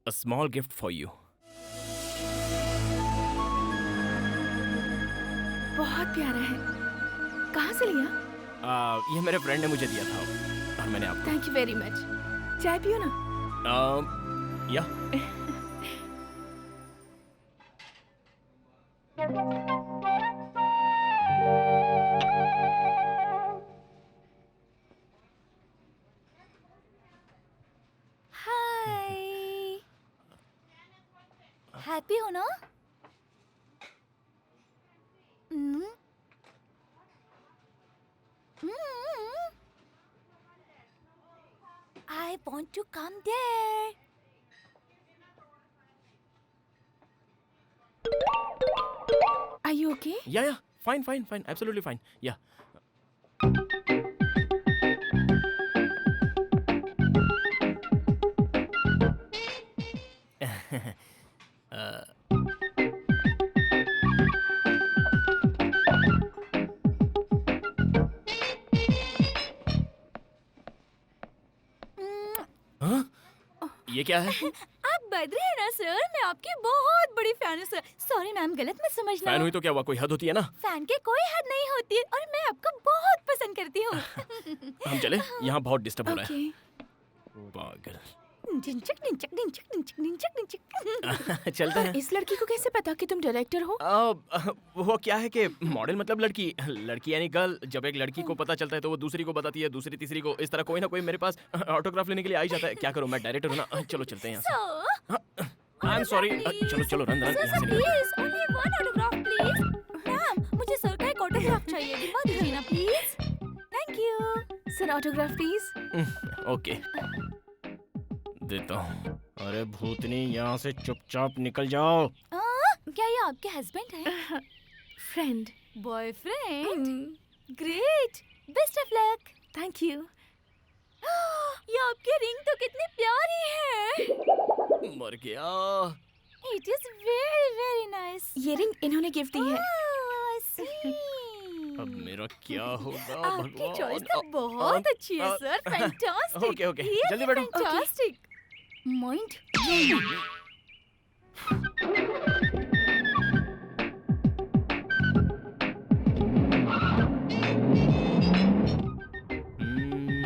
A small gift for you. बहुत प्यारा है। कहाँ से लिया? ये मेरे फ्रेंड ने मुझे दिया था और मैंने आपको। Thank you very much. चाय पियो ना? या। हैप्पी हो ना? I want to come there. you okay? या fine fine fine absolutely fine या ये क्या है? आप बद्री है ना सर? मैं आपकी बहुत बड़ी फैन हूँ सर। सॉरी मैम, गलत मत समझना। फैन हुई तो क्या हुआ, कोई हद होती है ना। फैन के कोई हद नहीं होती है और मैं आपको बहुत पसंद करती हूँ। हम चले, यहाँ बहुत डिस्टर्ब हो रहा है। पागल। डिंचक डिंचक डिंचक डिंचक डिंचक डिंचक। चलते हैं। इस लड़की को कैसे पता कि तुम डायरेक्टर हो? वो क्या है कि मॉडल मतलब लड़की, लड़की यानी गर्ल। जब एक लड़की को पता चलता है तो वो दूसरी को बताती है, दूसरी तीसरी को। इस तरह कोई ना कोई मेरे पास ऑटोग्राफ लेने के लिए आ ही जाता है। क्या करूं, मैं डायरेक्टर हूं ना। चलो चलते हैं यहाँ से। I am sorry. चलो चलो रन रन यहाँ से निकलो। Please only one autograph please. Ma'am मुझे सर का एक ऑटोग्राफ चाहिए, दिलवा दीजिए ना please. Thank you sir, autograph please. Okay देता हूँ। अरे भूतनी, यहाँ से चुपचाप निकल जाओ। क्या ये आपके हस्बैंड है? Friend. Boyfriend? Great, best of luck. Thank you. ये आपकी रिंग तो कितनी प्यारी है। मर गया। It is very very nice. ये रिंग इन्होंने गिफ्ट दी है। अब मेरा क्या होगा आपकी भगवान। चॉइस तो बहुत अच्छी है सर। फैंटास्टिक। ओके ओके, जल्दी बैठो। फैंटास्टिक। माइंड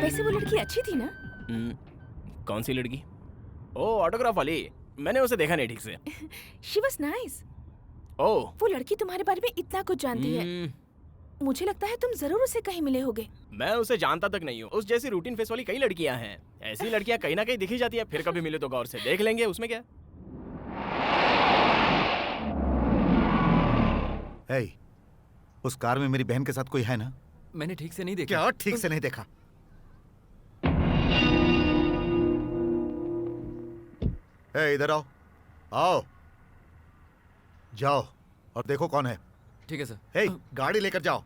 वैसे वो लड़की अच्छी थी ना? कौन सी लड़की? ओ ऑटोग्राफ वाली। मैंने उसे देखा नहीं ठीक से। She was nice. ओह वो लड़की तुम्हारे बारे में इतना कुछ जानती है। मुझे लगता है तुम जरूर उसे कहीं मिले होगे। मैं उसे जानता तक नहीं हूँ। उस जैसी रूटीन फेस वाली कई लड़कियां हैं। ऐसी लड़कियां कहीं ना कहीं दिखी जाती है। फिर कभी मिले तो गौर से देख लेंगे, उसमें क्या। hey, उस कार में मेरी बहन के साथ कोई है ना? मैंने ठीक से नहीं देखा। क्या ठीक से नहीं देखा? इधर आओ, आओ, जाओ और देखो कौन है। ठीक है सर। गाड़ी लेकर जाओ।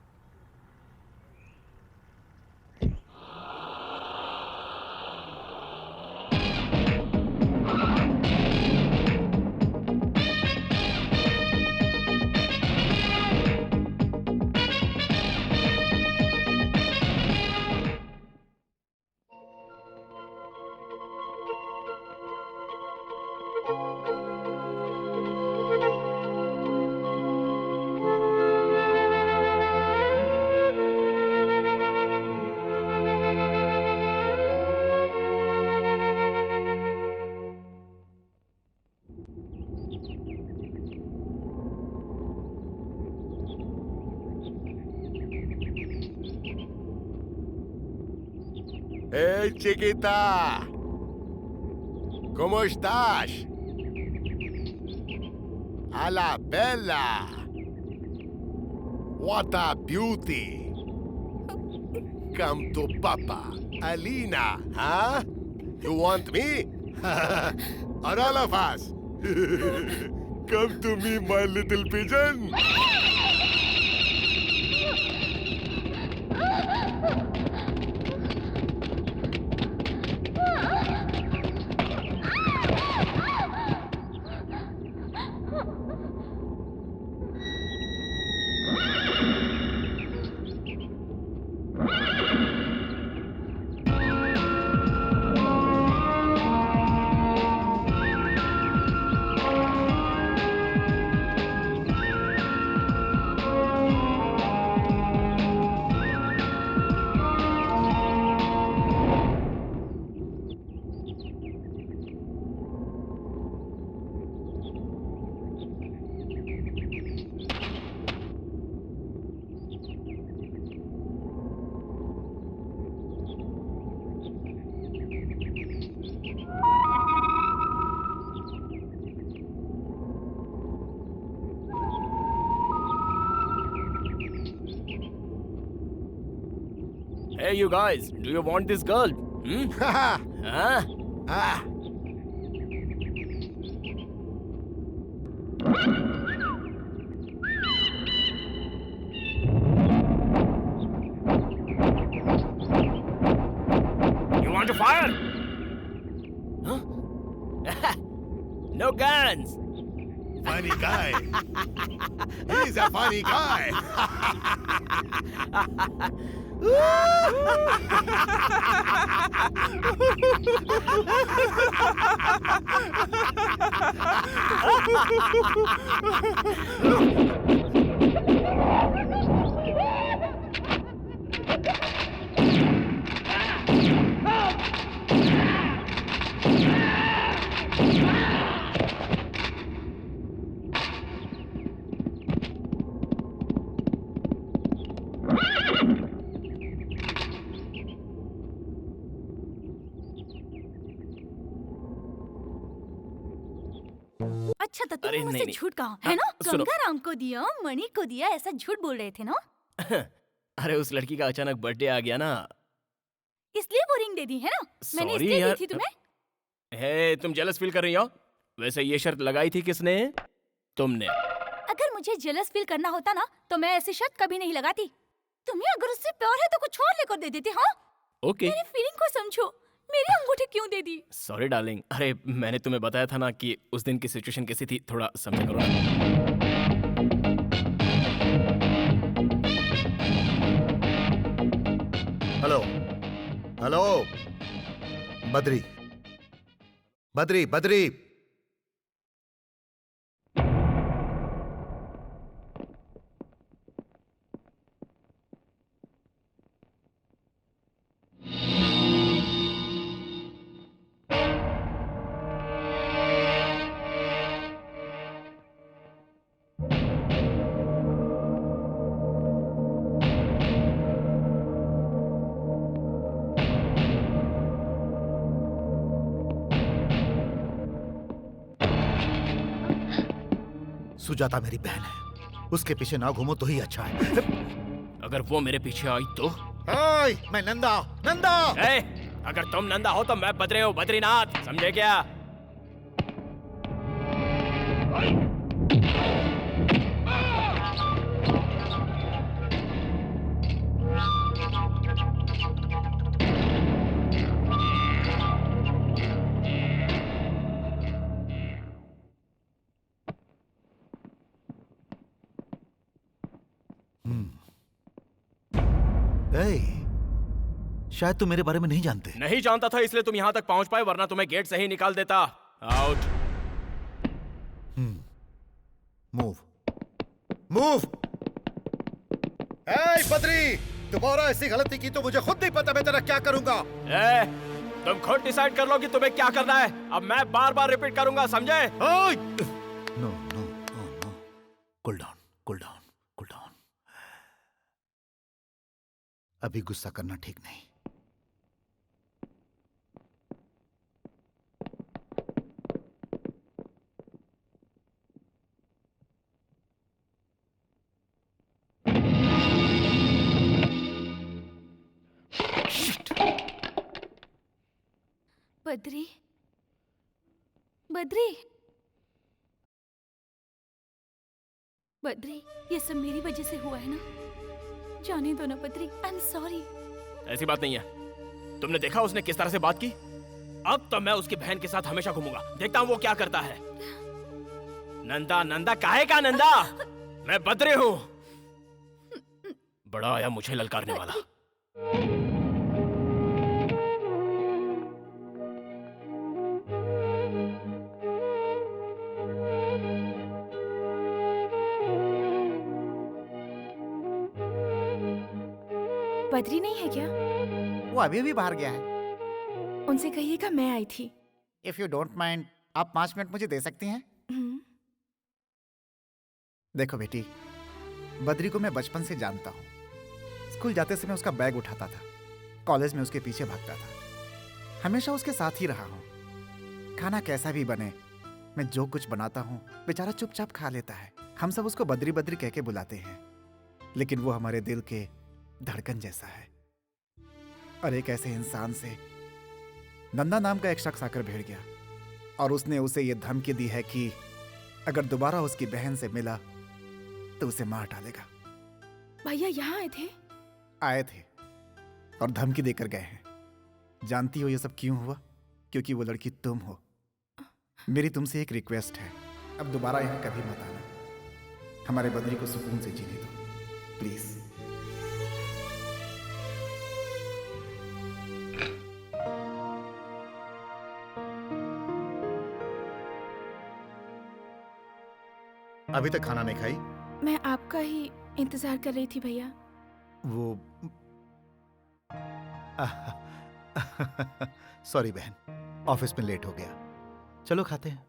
Hey, chiquita. ¿Cómo estás? A la bella. What a beauty. Come to Papa. Alina, huh? You want me? Or all of us? Come to me, my little pigeon. Hey, you guys, do you want this girl? Huh? No guns. Funny guy. He's a funny guy. अच्छा तो तुम अरे मुझसे नहीं, नहीं। झूठ कहा है ना? सुनो। गंगाराम को दिया, मणि को दिया, ऐसा झूठ बोल रहे थे ना? अरे उस लड़की का अचानक बर्थडे आ गया ना। इसलिए वो रिंग दे दी है ना? मैंने Sorry इसलिए यार। दी थी तुम्हें। हे, तुम जेलस फील कर रही हो? वैसे ये शर्त लगाई थी किसने? तुमने। अगर मुझे जेलस फील करना होता ना तो मैं ऐसी शर्त कभी नहीं लगाती। तुम्हें अगर उससे प्यार है तो कुछ और लेकर दे देती। हाँ, ओके। मेरी फीलिंग को समझो। मेरी अंगूठी क्यों दे दी? Sorry darling. अरे मैंने तुम्हें बताया था ना कि उस दिन की सिचुएशन कैसी थी, थोड़ा समझा करो ना। हेलो हेलो बद्री बद्री बद्री सुजाता मेरी बहन है, उसके पीछे ना घूमो तो ही अच्छा है। अगर वो मेरे पीछे आई तो? ओए, मैं नंदा नंदा। ए, अगर तुम नंदा हो तो मैं बद्री हूँ, बद्रीनाथ, समझे क्या? शायद तुम मेरे बारे में नहीं जानते। नहीं जानता था इसलिए तुम यहाँ तक पहुँच पाए, वरना तुम्हें गेट से ही निकाल देता। आउट। Move move. ए बद्री, दोबारा ऐसी गलती की तो मुझे खुद नहीं पता मैं तेरा क्या करूंगा। ए, तुम खुद डिसाइड कर लो कि तुम्हें क्या करना है। अब मैं बार बार रिपीट करूंगा, समझे? No no no no, cool down cool down cool down. अभी गुस्सा करना ठीक नहीं। बद्री, बद्री, बद्री, ये सब मेरी वजह से हुआ है ना? जाने दो ना बद्री, आई एम सॉरी। ऐसी बात नहीं है। तुमने देखा उसने किस तरह से बात की? अब तो मैं उसकी बहन के साथ हमेशा घूमूंगा, देखता हूँ वो क्या करता है। नंदा नंदा काहे का नंदा? मैं बद्री हूँ। बड़ा आया मुझे ललकारने वाला। बद्री नहीं है क्या? वो अभी भी बाहर गया है। उनसे कहिएगा मैं आई थी। इफ यू डोंट माइंड, आप 5 मिनट मुझे दे सकती हैं? देखो बेटी, बद्री को मैं बचपन से जानता हूँ। स्कूल जाते समय उसका बैग उठाता था, कॉलेज में उसके पीछे भागता था, हमेशा उसके साथ ही रहा हूँ। खाना कैसा भी बने, मैं जो कुछ बनाता हूँ बेचारा चुपचाप खा लेता है। हम सब उसको बद्री बद्री कह के बुलाते हैं, लेकिन वो हमारे दिल के धड़कन जैसा है। और एक ऐसे इंसान से नंदा नाम का एक शख्स आकर भिड़ गया और उसने उसे ये धमकी दी है कि अगर दोबारा उसकी बहन से मिला तो उसे मार डालेगा। भैया यहाँ आए थे? आए थे और धमकी देकर गए हैं। जानती हो ये सब क्यों हुआ? क्योंकि वो लड़की तुम हो। मेरी तुमसे एक रिक्वेस्ट है, अब दोबारा यहाँ कभी मत आना। हमारे बद्री को सुकून से जीने दो, प्लीज। अभी तक खाना नहीं खाई? मैं आपका ही इंतजार कर रही थी भैया। वो सॉरी बहन, ऑफिस में लेट हो गया। चलो खाते हैं।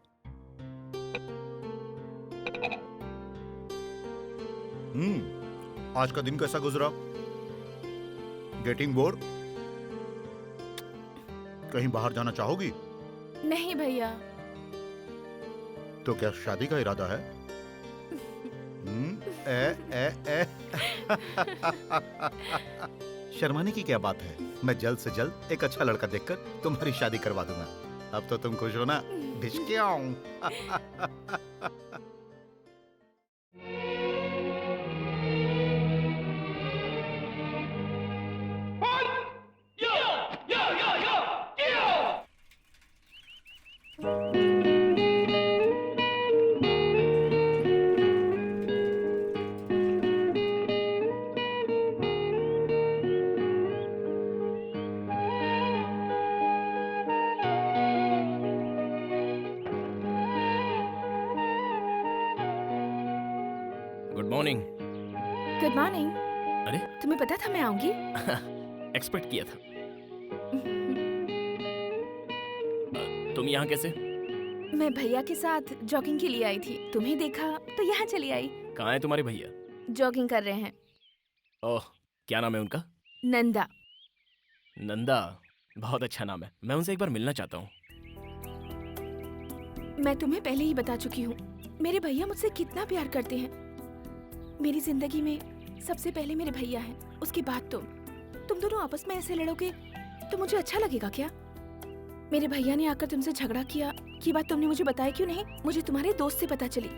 आज का दिन कैसा गुजरा? Getting bore? कहीं बाहर जाना चाहोगी? नहीं भैया। तो क्या शादी का इरादा है? शर्माने की क्या बात है? मैं जल्द से जल्द एक अच्छा लड़का देखकर तुम्हारी शादी करवा दूंगा। अब तो तुम खुश हो ना? भिष्क्याऊं। Good morning. Good morning. अरे तुम्हें पता था मैं आऊंगी? एक्सपेक्ट किया था। तुम यहाँ कैसे? मैं भैया के साथ जॉगिंग के लिए आई थी, तुम्हें देखा तो यहाँ चली आई। कहाँ है तुम्हारे भैया? जॉगिंग कर रहे हैं। ओह, क्या नाम है उनका? नंदा। नंदा, बहुत अच्छा नाम है। मैं उनसे एक बार मिलना चाहता हूँ। मैं तुम्हें पहले ही बता चुकी हूँ, मेरे भैया मुझसे कितना प्यार करते हैं। मेरी जिंदगी में सबसे पहले मेरे भैया हैं, उसके बाद तुम दोनों आपस में ऐसे लड़ोगे तो मुझे अच्छा लगेगा क्या? मेरे भैया ने आकर तुमसे झगड़ा किया, ये बात तुमने मुझे बताया क्यों नहीं? मुझे तुम्हारे दोस्त से पता चली।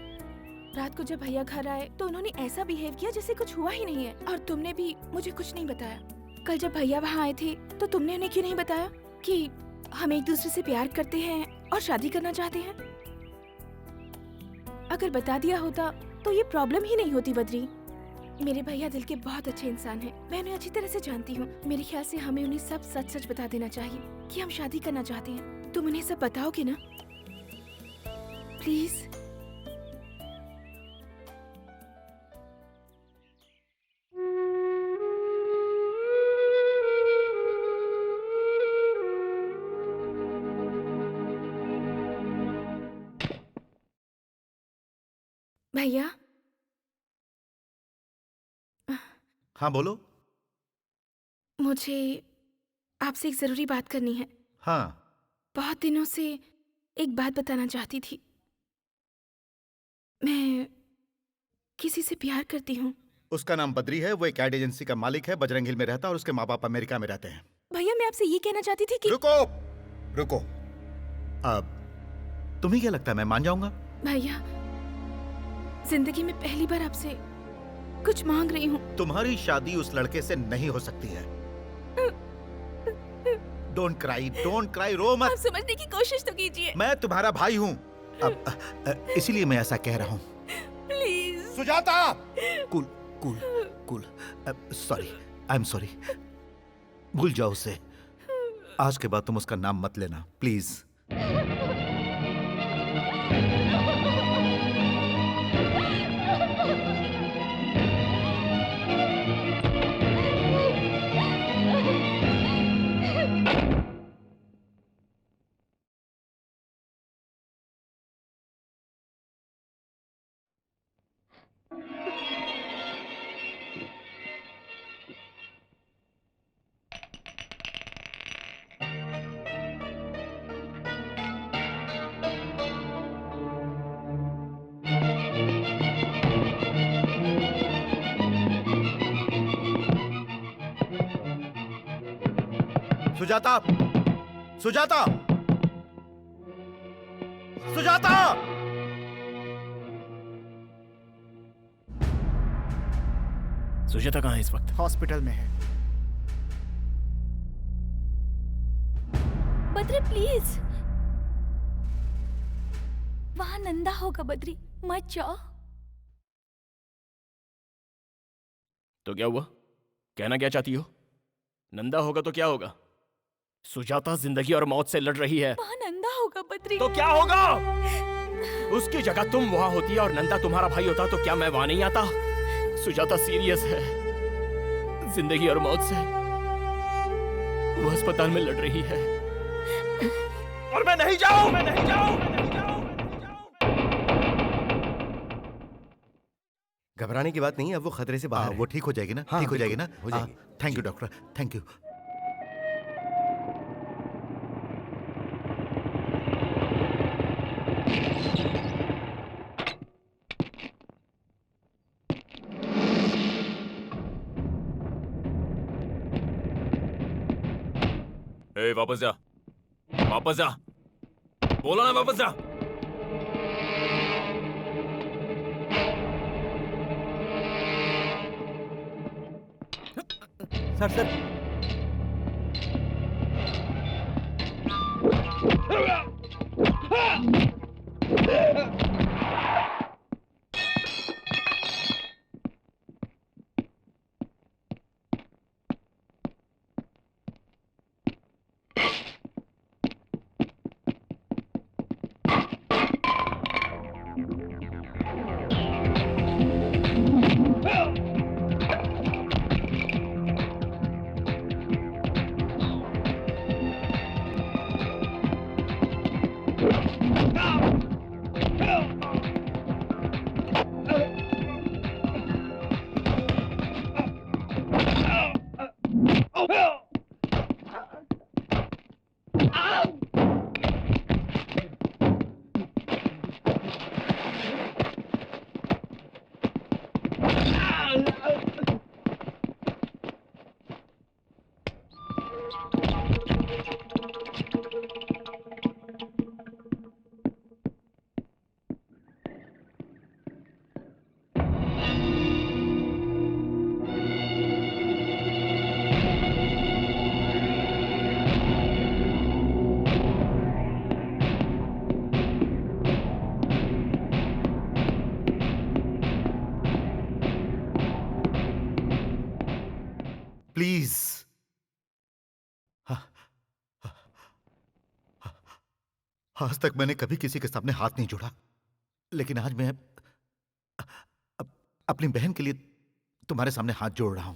रात को जब भैया घर आए तो उन्होंने ऐसा बिहेव किया जैसे कुछ हुआ ही नहीं है, और तुमने भी मुझे कुछ नहीं बताया। कल जब भैया वहाँ आए थे तो तुमने उन्हें क्यों नहीं बताया कि हम एक दूसरे से प्यार करते हैं और शादी करना चाहते हैं? अगर बता दिया होता तो ये प्रॉब्लम ही नहीं होती बद्री। मेरे भैया दिल के बहुत अच्छे इंसान हैं, मैं उन्हें अच्छी तरह से जानती हूँ। मेरे ख्याल से हमें उन्हें सब सच सच बता देना चाहिए कि हम शादी करना चाहते हैं। तुम उन्हें सब बताओगे ना प्लीज? भैया। हाँ बोलो। मुझे आपसे एक जरूरी बात करनी है। हाँ। बहुत दिनों से एक बात बताना चाहती थी। मैं किसी से प्यार करती हूँ। उसका नाम बद्री है, वो एक एड एजेंसी का मालिक है, बजरंग हिल में रहता है और उसके माँ बाप अमेरिका में रहते हैं। भैया मैं आपसे ये कहना चाहती थी कि रुको। अब तुम्हें क्या लगता है मैं मान जाऊंगा? भैया जिंदगी में पहली बार आपसे कुछ मांग रही हूँ। तुम्हारी शादी उस लड़के से नहीं हो सकती है। डोंट क्राई, रो मत। आप समझने की कोशिश तो कीजिए। मैं तुम्हारा भाई हूँ, अब इसीलिए मैं ऐसा कह रहा हूँ। Please Sujata. Cool. Sorry, I am sorry. भूल जाओ उसे। आज के बाद तुम उसका नाम मत लेना, प्लीज। सुजाता! सुजाता! सुजाता! सुजाता कहाँ है इस वक्त? हॉस्पिटल में है। बद्री प्लीज। वहाँ नंदा होगा बद्री, मत जाओ। तो क्या हुआ? कहना क्या चाहती हो? नंदा होगा तो क्या होगा? सुजाता जिंदगी और मौत से लड़ रही है। वहाँ नंदा होगा बद्री। तो क्या होगा? उसकी जगह तुम वहां होती और नंदा तुम्हारा भाई होता तो क्या मैं वहां नहीं आता? सुजाता सीरियस है, जिंदगी और मौत से। वो अस्पताल में लड़ रही है और मैं नहीं जाऊं, मैं नहीं जाऊं, मैं नहीं जाऊं। घबराने की बात नहीं है, अब वो खतरे से बाहर है। वो ठीक हो जाएगी ना? हाँ, ठीक हो जाएगी बिल्कुल, ना? हो जाएगी। Thank you doctor, thank you. ए, वापस जा, वापस जा, बोला ना वापस जा। Sir sir please. आज तक मैंने कभी किसी के सामने हाथ नहीं जोड़ा, लेकिन आज मैं अपनी बहन के लिए तुम्हारे सामने हाथ जोड़ रहा हूं।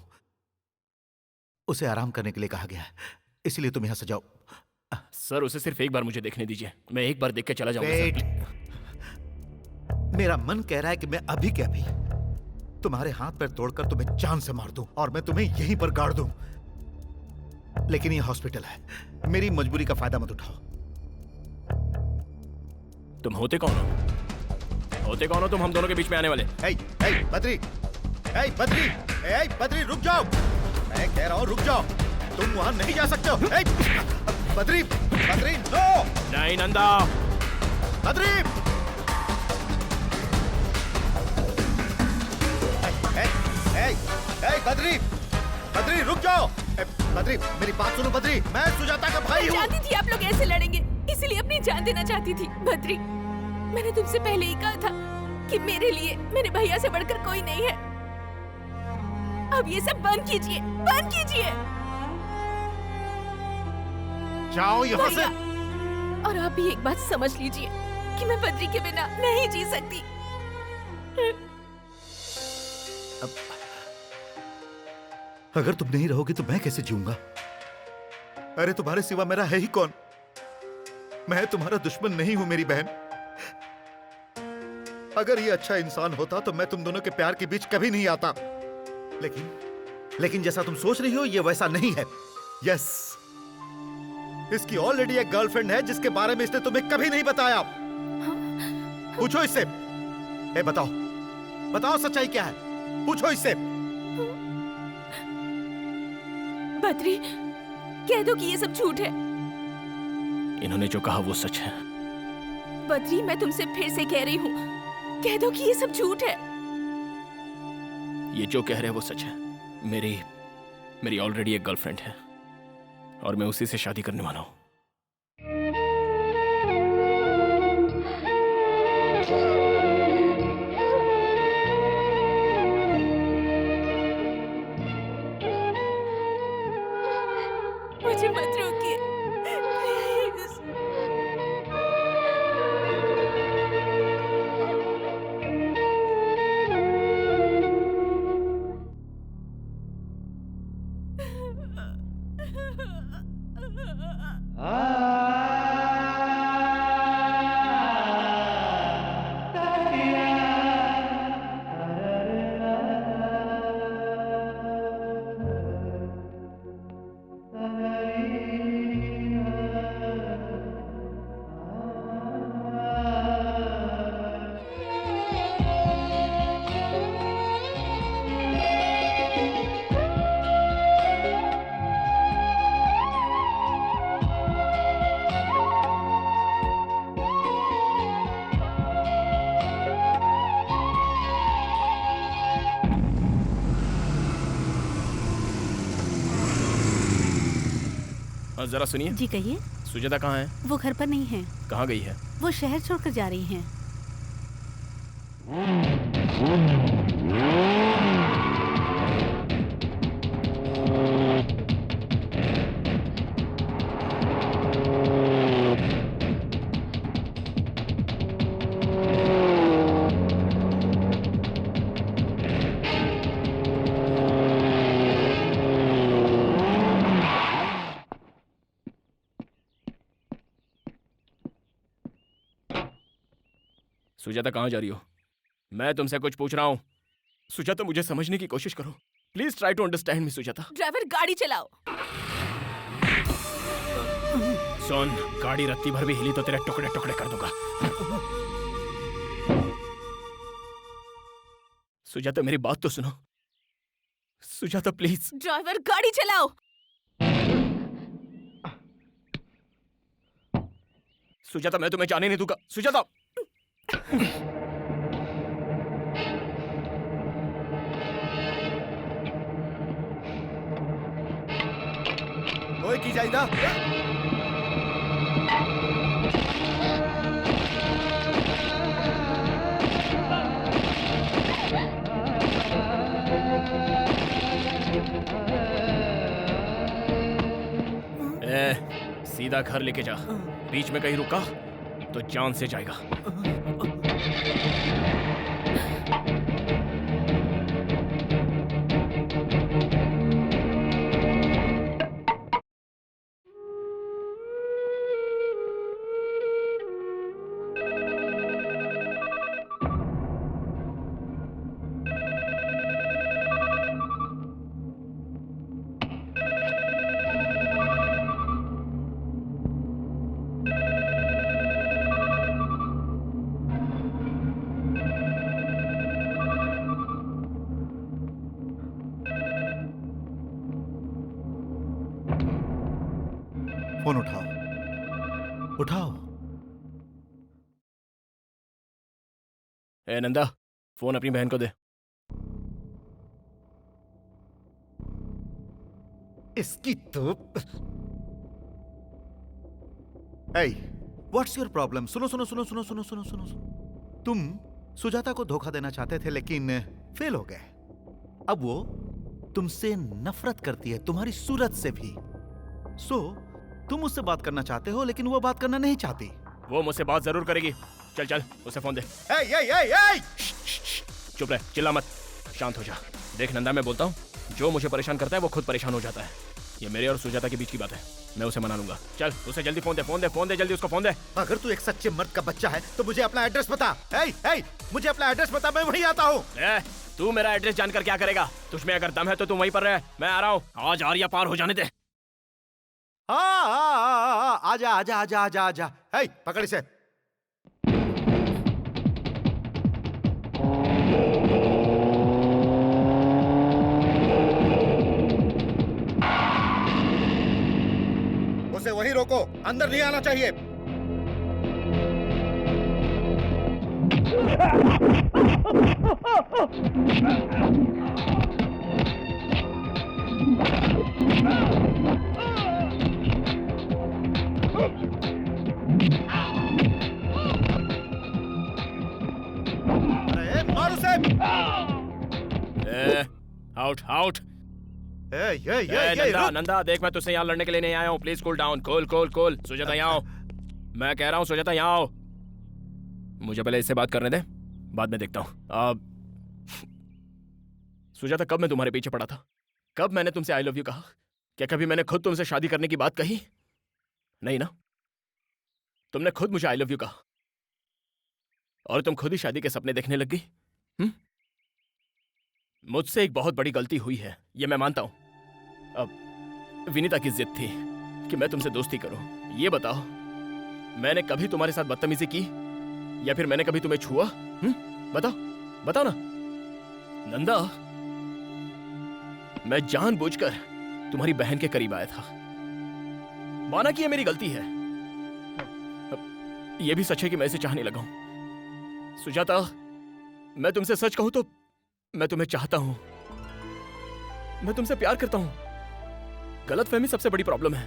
उसे आराम करने के लिए कहा गया है, इसलिए तुम यहां से जाओ। सर, उसे सिर्फ एक बार मुझे देखने दीजिए, मैं एक बार देख के चला जाऊंगा। वेट। मेरा मन कह रहा है कि मैं अभी के अभी तुम्हारे हाथ पैर तोड़कर तुम्हें जान से मार दूं और मैं तुम्हें यहीं पर गाड़ दूं, लेकिन ये हॉस्पिटल है, मेरी मजबूरी का फायदा मत उठाओ। तुम होते कौन हो? होते कौन हो तुम हम दोनों के बीच में आने वाले? बद्री, बद्री रुक जाओ, मैं कह रहा हूं रुक जाओ, तुम वहां नहीं जा सकते हो। बद्री, बद्री नो। नहीं नंदा। बद्री, बद्री, बद्री रुक जाओ। बद्री मेरी बात सुनो। बद्री, मैं सुजाता का भाई हूँ। मैं जानती थी आप लोग ऐसे लड़ेंगे, इसलिए अपनी जान देना चाहती थी। बद्री, मैंने तुमसे पहले ही कहा था कि मेरे लिए मेरे भैया से बढ़कर कोई नहीं है। अब ये सब बंद कीजिए, बंद कीजिए। जाओ यहाँ से। और आप भी एक बात समझ लीजिए कि मैं बद्री के बिना नहीं जी सकती। अगर तुम नहीं रहोगी तो मैं कैसे जीऊंगा? अरे तुम्हारे सिवा मेरा है ही कौन? मैं तुम्हारा दुश्मन नहीं हूं मेरी बहन। अगर ये अच्छा इंसान होता तो मैं तुम दोनों के प्यार के बीच कभी नहीं आता, लेकिन जैसा तुम सोच रही हो ये वैसा नहीं है। यस, इसकी ऑलरेडी एक गर्लफ्रेंड है जिसके बारे में इसने तुम्हें कभी नहीं बताया। पूछो इससे। बताओ, बताओ सच्चाई क्या है? पूछो इससे। बद्री, कह दो कि ये सब झूठ है। इन्होंने जो कहा वो सच है। बद्री, मैं तुमसे फिर से कह रही हूँ, कह दो कि ये सब झूठ है। ये जो कह रहे हैं वो सच है। मेरी ऑलरेडी एक गर्लफ्रेंड है और मैं उसी से शादी करने वाला हूँ। हाँ जरा सुनिए। जी कहिए। सुजाता कहाँ है? वो घर पर नहीं है। कहाँ गई है? वो शहर छोड़कर जा रही हैं। सुजाता कहाँ जा रही हो? मैं तुमसे कुछ पूछ रहा हूँ। सुजाता मुझे समझने की कोशिश करो। Please try to understand me Sujata. Driver गाड़ी चलाओ। सुन, गाड़ी रत्ती भर भी हिली तो तेरे टुकड़े टुकड़े कर दूंगा। सुजाता मेरी बात तो सुनो। सुजाता प्लीज। ड्राइवर गाड़ी चलाओ। सुजाता मैं तुम्हें जाने नहीं दूंगा। सुजाता ओए की जाइदा। सीधा घर लेके जा। बीच में कहीं रुका तो जान से जाएगा। फोन उठाओ, उठाओ। ए नंदा, फोन अपनी बहन को दे। इसकी तो Hey, what's your problem? सुनो सुनो सुनो सुनो सुनो सुनो सुनो सुनो। तुम सुजाता को धोखा देना चाहते थे लेकिन फेल हो गए। अब वो तुमसे नफरत करती है, तुम्हारी सूरत से भी। तुम उससे बात करना चाहते हो लेकिन वो बात करना नहीं चाहती। वो मुझसे बात जरूर करेगी। चल चल उसे फोन दे। चुप रह, चिल्ला मत, शांत हो जा। देख नंदा, मैं बोलता हूँ, जो मुझे परेशान करता है वो खुद परेशान हो जाता है। ये मेरे और सुजाता के बीच की बात है, मैं उसे मना लूंगा। चल उसे जल्दी फोन दे, फोन दे, फोन दे, जल्दी उसको फोन दे। अगर तू एक सच्चे मर्द का बच्चा है तो मुझे अपना एड्रेस बता। मुझे अपना एड्रेस बता, मैं वहीं आता हूँ। तू मेरा एड्रेस जानकर क्या करेगा? तुझमें अगर दम है तो तू वहीं पर रह, मैं आ रहा हूँ। आज आर्या पार हो जाने दे। आजा आजा आजा आजा आजा। पकड़ इसे। उसे वहीं रोको, अंदर नहीं आना चाहिए। अरे मार उसे। Out out. नंदा नंदा, देख मैं तुझसे यहाँ लड़ने के लिए नहीं आया हूँ। Please cool down. Cool. Sujata यहाँ आओ, मैं कह रहा हूँ सुजाता यहाँ आओ। मुझे पहले इससे बात करने दे, बाद में देखता हूँ। सुजाता, कब मैं तुम्हारे पीछे पड़ा था? कब मैंने तुमसे आई लव यू कहा? क्या कभी मैंने खुद तुमसे शादी करने की बात कही? नहीं ना? तुमने खुद मुझे आई लव यू कहा और तुम खुद ही शादी के सपने देखने लग गई। मुझसे एक बहुत बड़ी गलती हुई है, ये मैं मानता हूं। अब विनीता की जिद थी कि मैं तुमसे दोस्ती करूं। ये बताओ, मैंने कभी तुम्हारे साथ बदतमीजी की या फिर मैंने कभी तुम्हें छुआ? बताओ बताओ ना नंदा। मैं जानबूझकर तुम्हारी बहन के करीब आया था। माना कि ये मेरी गलती है, ये भी सच है कि मैं इसे चाहने लगा हूं। सुजाता, मैं तुमसे सच कहूं तो मैं तुम्हें चाहता हूं, मैं तुमसे प्यार करता हूं। गलतफहमी सबसे बड़ी प्रॉब्लम है।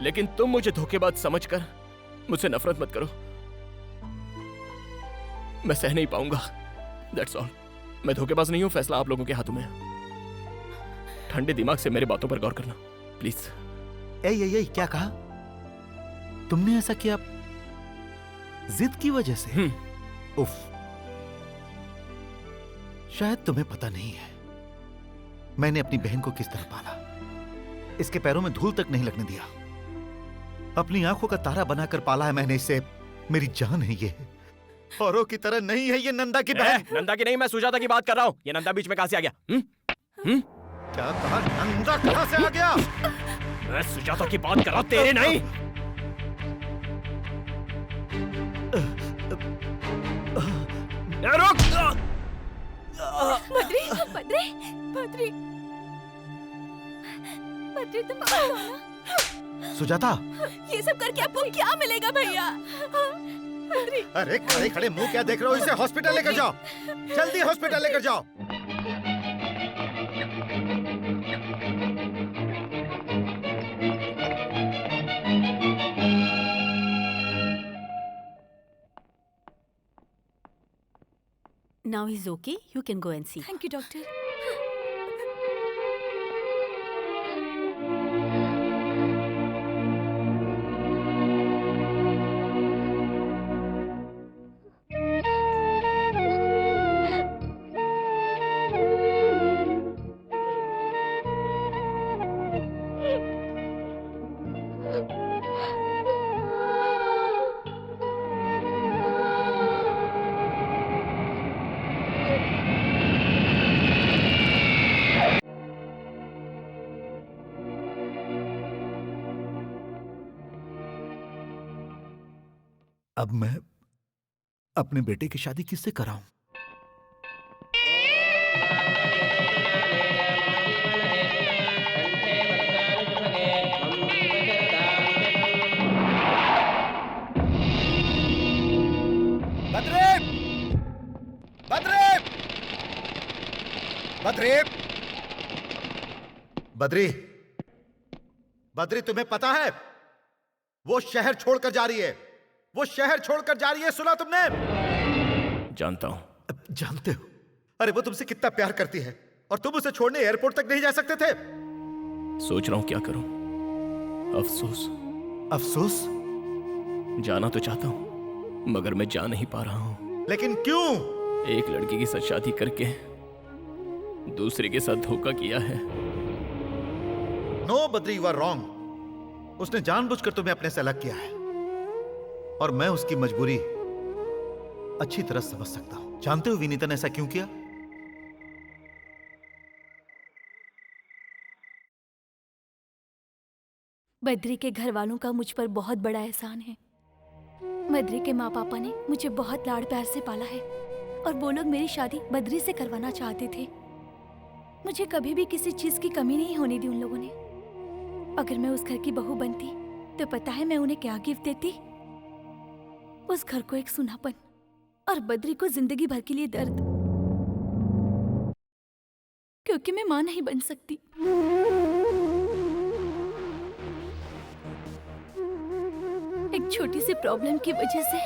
लेकिन तुम मुझे धोखेबाज समझकर मुझसे नफरत मत करो। मैं सह नहीं पाऊंगा। That's all. मैं धोखेबाज नहीं हूं, फैसला आप लोगों के हाथों में है। ठंडे दिमाग से मेरी बातों पर गौर करना प्लीज। ए, क्या कहा तुमने? ऐसा किया जिद की वजह से? उफ, शायद तुम्हें पता नहीं है मैंने अपनी बहन को किस तरह पाला। इसके पैरों में धूल तक नहीं लगने दिया। अपनी आंखों का तारा बनाकर पाला है मैंने इसे। मेरी जान है ये, औरों की तरह नहीं है ये। नंदा की बहन। नंदा की नहीं, मैं सुजाता की बात कर रहा हूं। ये नंदा बीच में कहां से आ गया? क्या कहा? नंदा कहां से आ गया? मैं सुजाता की बात कर रहा हूं, तेरे नहीं। रुक! बद्री, बद्री, बद्री, बद्री, तुम बताओ ना। सुजाता, ये सब करके आपको क्या मिलेगा भैया? बद्री। अरे खड़े खड़े मुंह क्या देख रहे हो? इसे हॉस्पिटल लेकर जाओ, जल्दी हॉस्पिटल लेकर जाओ। Now he's okay. You can go and see. Thank you, doctor. अब मैं अपने बेटे की शादी किससे कराऊं? बद्री! बद्री! बद्री! बद्री, बद्री, तुम्हें पता है वो शहर छोड़कर जा रही है। वो शहर छोड़कर जा रही है, सुना तुमने? जानता हूं। जानते हो? अरे वो तुमसे कितना प्यार करती है और तुम उसे छोड़ने एयरपोर्ट तक नहीं जा सकते थे। सोच रहा हूं क्या करूं। अफसोस। अफसोस? जाना तो चाहता हूं मगर मैं जा नहीं पा रहा हूं। लेकिन क्यों? एक लड़की के साथ शादी करके दूसरे के साथ धोखा किया है। No Badri, you are wrong. उसने जानबूझकर तुम्हें अपने से अलग किया है और मैं उसकी मजबूरी अच्छी तरह समझ सकता हूं। जानते हो विनीता ने ऐसा क्यों किया? बद्री के घर वालों का मुझ पर बहुत बड़ा एहसान है। बद्री के माँ पापा ने मुझे बहुत लाड़ प्यार से पाला है और वो लोग मेरी शादी बद्री से करवाना चाहते थे। मुझे कभी भी किसी चीज की कमी नहीं होने दी उन लोगों ने। अगर मैं उस घर की बहू बनती तो पता है मैं उन्हें क्या गिफ्ट देती? उस घर को एक सुनापन और बद्री को जिंदगी भर के लिए दर्द, क्योंकि मैं मां नहीं बन सकती। एक छोटी सी प्रॉब्लम की वजह से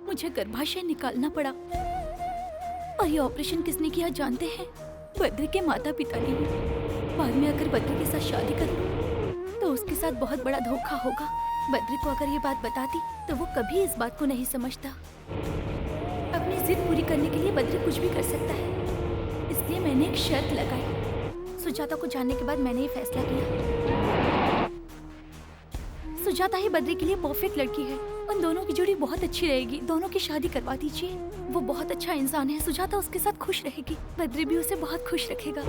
मुझे गर्भाशय निकालना पड़ा और ये ऑपरेशन किसने किया जानते हैं? बद्री के माता पिता ने। बाद में अगर बद्री के साथ शादी करूं तो उसके साथ बहुत बड़ा धोखा होगा। बद्री को अगर ये बात बताती तो वो कभी इस बात को नहीं समझता। अपनी जिद पूरी करने के लिए बद्री कुछ भी कर सकता है, इसलिए मैंने एक शर्त लगाई। सुजाता को जानने के बाद मैंने ये फैसला किया, सुजाता ही बद्री के लिए परफेक्ट लड़की है। उन दोनों की जोड़ी बहुत अच्छी रहेगी। दोनों की शादी करवा दीजिए। वो बहुत अच्छा इंसान है। सुजाता उसके साथ खुश रहेगी, बद्री भी उसे बहुत खुश रखेगा।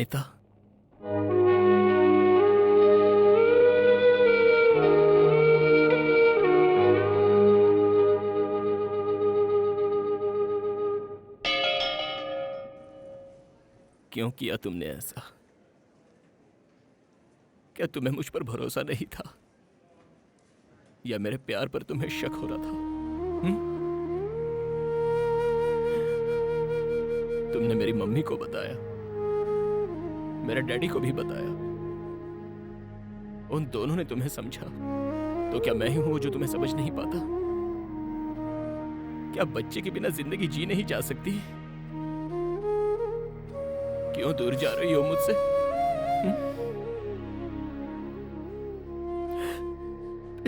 अनीता, क्यों किया तुमने ऐसा? क्या तुम्हें मुझ पर भरोसा नहीं था, या मेरे प्यार पर तुम्हें शक हो रहा था? तुमने मेरी मम्मी को बताया, मेरे डैडी को भी बताया, उन दोनों ने तुम्हें समझा, तो क्या मैं ही हूं जो तुम्हें समझ नहीं पाता? क्या बच्चे के बिना जिंदगी जी नहीं जा सकती? क्यों दूर जा रही हो मुझसे?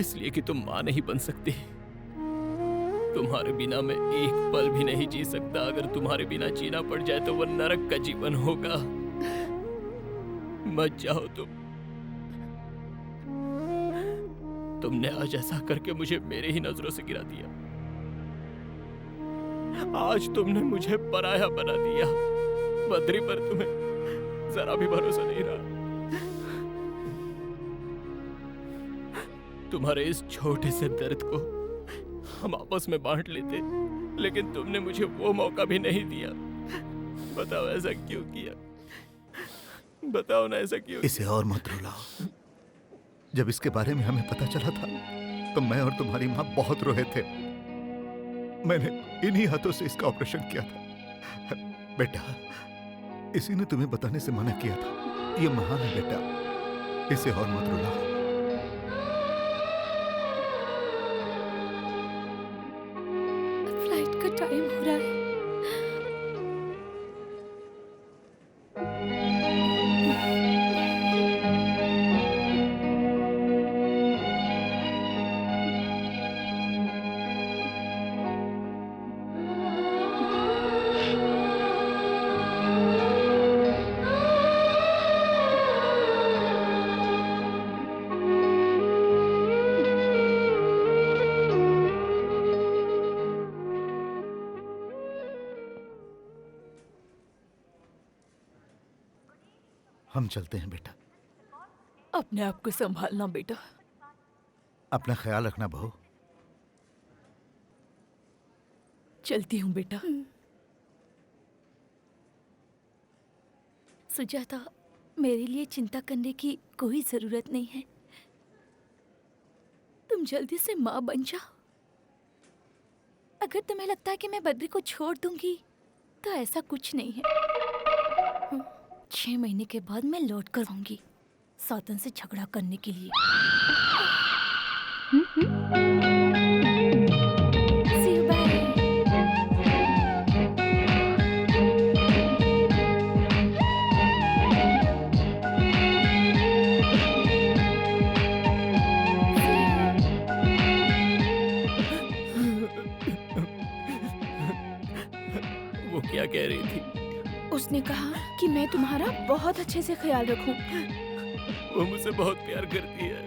इसलिए कि तुम मां नहीं बन सकती। तुम्हारे बिना मैं एक पल भी नहीं जी सकता। अगर तुम्हारे बिना जीना पड़ जाए तो वो नरक का जीवन होगा। मत जाओ तुमने आज ऐसा करके मुझे मेरे ही नजरों से गिरा दिया। आज तुमने मुझे पराया बना दिया। बद्री पर तुम्हें जरा भी भरोसा नहीं रहा। तुम्हारे इस छोटे से दर्द को हम आपस में बांट लेते, लेकिन तुमने मुझे वो मौका भी नहीं दिया। बताओ ऐसा क्यों किया? बताओ ना ऐसा क्यों? इसे और मत रुलाओ। जब इसके बारे में हमें पता चला था तो मैं और तुम्हारी माँ बहुत रोए थे। मैंने इन्हीं हाथों से इसका ऑपरेशन किया था। बेटा, इसी ने तुम्हें बताने से मना किया था। ये महान है बेटा, इसे और मत रुलाओ। फ्लाइट का टाइम हो रहा है। हम चलते हैं बेटा। अपने आप को संभालना बेटा। अपना ख्याल रखना बहू। चलती हूँ बेटा। सुजाता, मेरे लिए चिंता करने की कोई जरूरत नहीं है। तुम जल्दी से माँ बन जाओ। अगर तुम्हें लगता है कि मैं बद्री को छोड़ दूंगी तो ऐसा कुछ नहीं है। 6 महीने के बाद मैं लौट कर आऊंगी सातन से झगड़ा करने के लिए। See you, bye. वो क्या कह रही थी? उसने कहा कि मैं तुम्हारा बहुत अच्छे से ख्याल रखूं। वो मुझसे बहुत प्यार करती है।